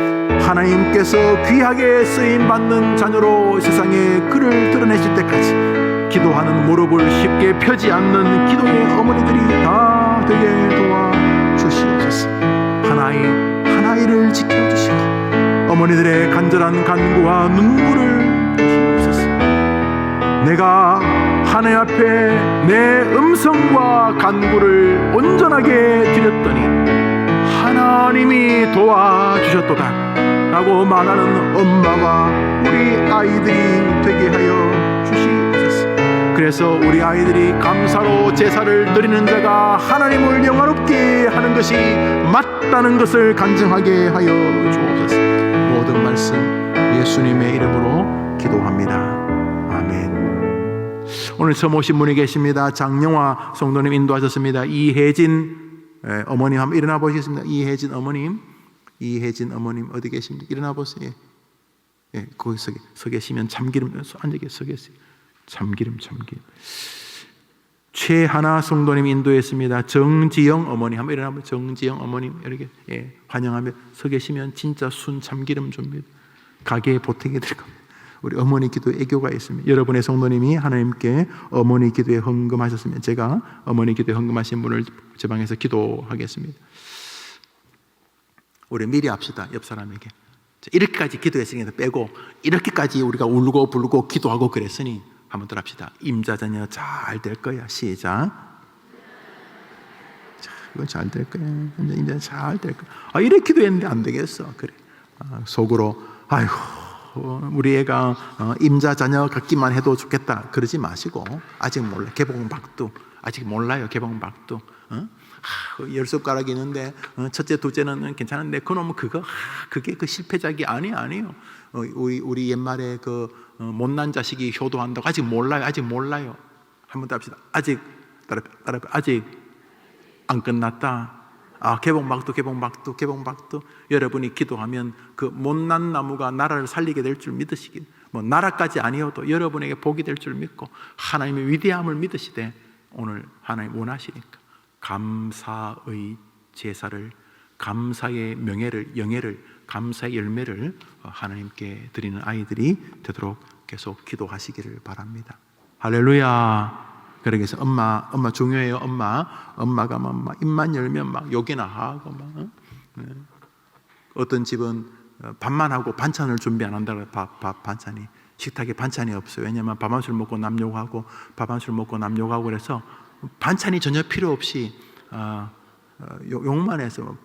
하나님께서 귀하게 쓰임받는 자녀로 세상에 그를 드러내실 때까지 기도하는 무릎을 쉽게 펴지 않는 기도의 어머니들이 다 되게 도와주시옵소서. 하나이를 지켜주시고 어머니들의 간절한 간구와 눈물을 주시옵소서. 내가 하나님 앞에 내 음성과 간구를 온전하게 드렸더니 하나님이 도와주셨도다 라고 말하는 엄마와 우리 아이들이 되게 하여 주시옵소서. 그래서 우리 아이들이 감사로 제사를 드리는 자가 하나님을 영화롭게 하는 것이 맞다는 것을 간증하게 하여 주옵소서. 모든 말씀 예수님의 이름으로 기도합니다. 아멘. 오늘 처음 오신 분이 계십니다. 장영화 성도님 인도하셨습니다. 이혜진 어머님 한번 일어나 보시겠습니다. 이혜진 어머님 어디 계십니까? 일어나 보세요. 예, 거기 서 계시면 참기름 앉아 서 계세요. 참기름. 최하나 성도님 인도했습니다. 정지영 어머니 한번 일어나 보세요. 정지영 어머님 이렇게 환영하며 서 계시면 진짜 순 참기름 줍니다. 가게에 보태게 될 겁니다. 우리 어머니 기도에 애교가 있습니다. 여러분의 성도님이 하나님께 어머니 기도에 헌금하셨으면 제가 어머니 기도에 헌금하신 분을 제 방에서 기도하겠습니다. 우리 미리 합시다. 옆 사람에게 이렇게까지 기도했으니까 빼고 이렇게까지 우리가 울고 불고 기도하고 그랬으니 한번 더 합시다. 임자자녀 잘 될 거야. 시작. 자, 이건 잘 될 거야. 임자자녀 잘 될 거야. 이렇게 기도했는데 안 되겠어. 그래. 속으로 아이고 우리 애가 임자자녀 같기만 해도 좋겠다 그러지 마시고 아직 몰라. 개봉박두 아직 몰라요. 개봉박두 열 손가락이 있는데 첫째, 둘째는 괜찮은데 그놈은 그게 그 실패작이 아니에요. 우리 옛말에 그 못난 자식이 효도한다고 아직 몰라요. 한번 더 합시다. 아직 안 끝났다. 개봉박두. 여러분이 기도하면 그 못난 나무가 나라를 살리게 될 줄 믿으시길, 뭐 나라까지 아니어도 여러분에게 복이 될 줄 믿고 하나님의 위대함을 믿으시되, 오늘 하나님 원하시니까 감사의 제사를, 감사의 영예를, 감사의 열매를 하나님께 드리는 아이들이 되도록 계속 기도하시기를 바랍니다. 할렐루야. 그러기 위해서 엄마 중요해요. 엄마가 막 입만 열면 막 욕이나 하고 막. 어떤 집은 밥만 하고 반찬을 준비 안 한다고. 반찬이 식탁에 반찬이 없어요. 왜냐하면 밥 한 술 먹고 남 욕하고 그래서 반찬이 전혀 필요 없이 욕만 해서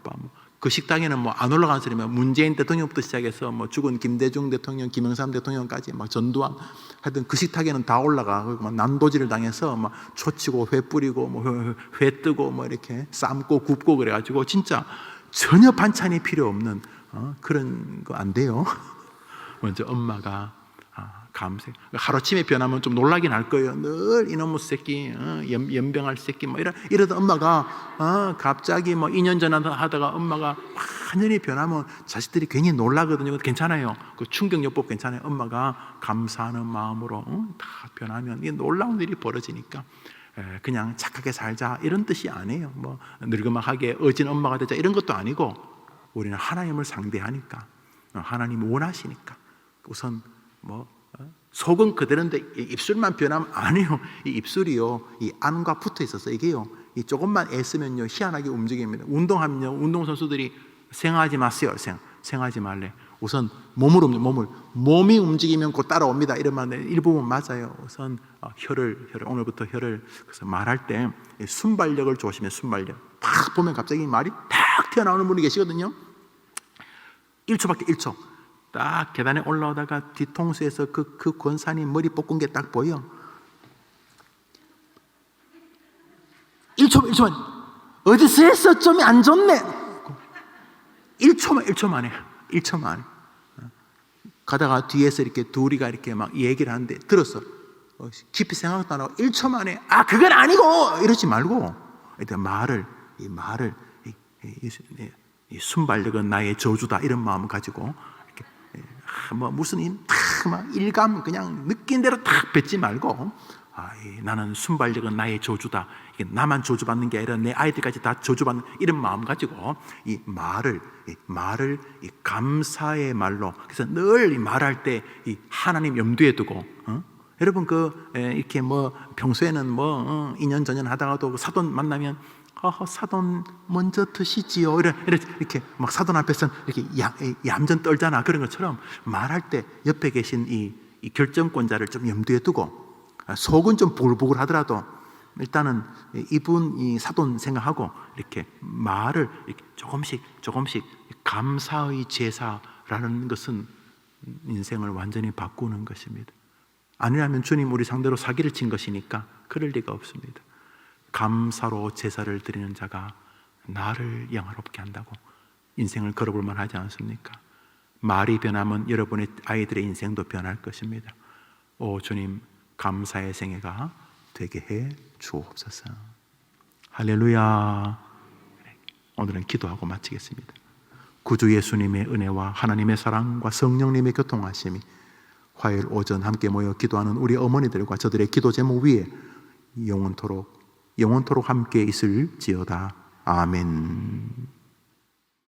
그 식당에는 뭐 안 올라가는 소리면 문재인 대통령부터 시작해서 뭐 죽은 김대중 대통령, 김영삼 대통령까지 막 전두환, 하여튼 그 식탁에는 다 올라가. 막 난도질을 당해서 막 초치고 회 뿌리고 뭐 회 뜨고 뭐 이렇게 삶고 굽고 그래가지고 진짜 전혀 반찬이 필요 없는 그런 거 안 돼요. 먼저 엄마가 감사. 하루아침에 변하면 좀 놀라긴 할 거예요. 늘 이놈의 새끼, 연병할 새끼, 뭐 이러다 엄마가 갑자기 뭐 2년 전 하다가 엄마가 완전히 변하면 자식들이 괜히 놀라거든요. 괜찮아요. 그 충격요법 괜찮아요. 엄마가 감사하는 마음으로 다 변하면 이게 놀라운 일이 벌어지니까 그냥 착하게 살자 이런 뜻이 아니에요. 뭐 늙음하게 어진 엄마가 되자 이런 것도 아니고, 우리는 하나님을 상대하니까, 하나님 원하시니까 우선 뭐 속은 그대로인데 입술만 변하면 아니요. 이 입술이요, 이 안과 붙어 있어서 이게요, 이 조금만 애쓰면요 희한하게 움직입니다. 운동하면요, 운동선수들이 생하지 마세요. 생하지 말래. 우선 몸이 움직이면 곧 따라옵니다. 이런 말 일부분 맞아요. 우선 혀를 오늘부터 혀를, 그래서 말할 때 순발력을 조심해. 순발력 딱 보면 갑자기 말이 탁 튀어나오는 분이 계시거든요. 1초밖에 1초. 딱 계단에 올라오다가 뒤통수에서 그 권사님 머리 볶은 게 딱 보여. 1초만. 어디서 했어? 점이 안 좋네. 1초만 해. 가다가 뒤에서 이렇게 둘이가 이렇게 막 얘기를 하는데 들었어. 깊이 생각도 안 하고 1초 만에 그건 아니고 이러지 말고, 이 순발력은 나의 저주다 이런 마음을 가지고 뭐 무슨 막 일감 그냥 느낀 대로 탁 뱉지 말고, 나는 순발력은 나의 저주다. 이게 나만 저주받는 게 아니라 내 아이들까지 다 저주받는 이런 마음 가지고 이 말을 이 감사의 말로, 그래서 늘 이 말할 때 이 하나님 염두에 두고, 여러분 이렇게 뭐 평소에는 뭐 2년 전년 하다가도 그 사돈 만나면 사돈 먼저 드시지요. 이렇게 막 사돈 앞에서 이렇게 얌전 떨잖아. 그런 것처럼 말할 때 옆에 계신 이 결정권자를 좀 염두에 두고, 속은 좀 부글부글 하더라도 일단은 이 사돈 생각하고 이렇게 말을 이렇게 조금씩 감사의 제사라는 것은 인생을 완전히 바꾸는 것입니다. 아니라면 주님 우리 상대로 사기를 친 것이니까 그럴 리가 없습니다. 감사로 제사를 드리는 자가 나를 영화롭게 한다고 인생을 걸어볼 만하지 않습니까? 말이 변하면 여러분의 아이들의 인생도 변할 것입니다. 오 주님, 감사의 생애가 되게 해 주옵소서. 할렐루야. 오늘은 기도하고 마치겠습니다. 구주 예수님의 은혜와 하나님의 사랑과 성령님의 교통하심이 화요일 오전 함께 모여 기도하는 우리 어머니들과 저들의 기도 제목 위에 영원토록 함께 있을지어다. 아멘.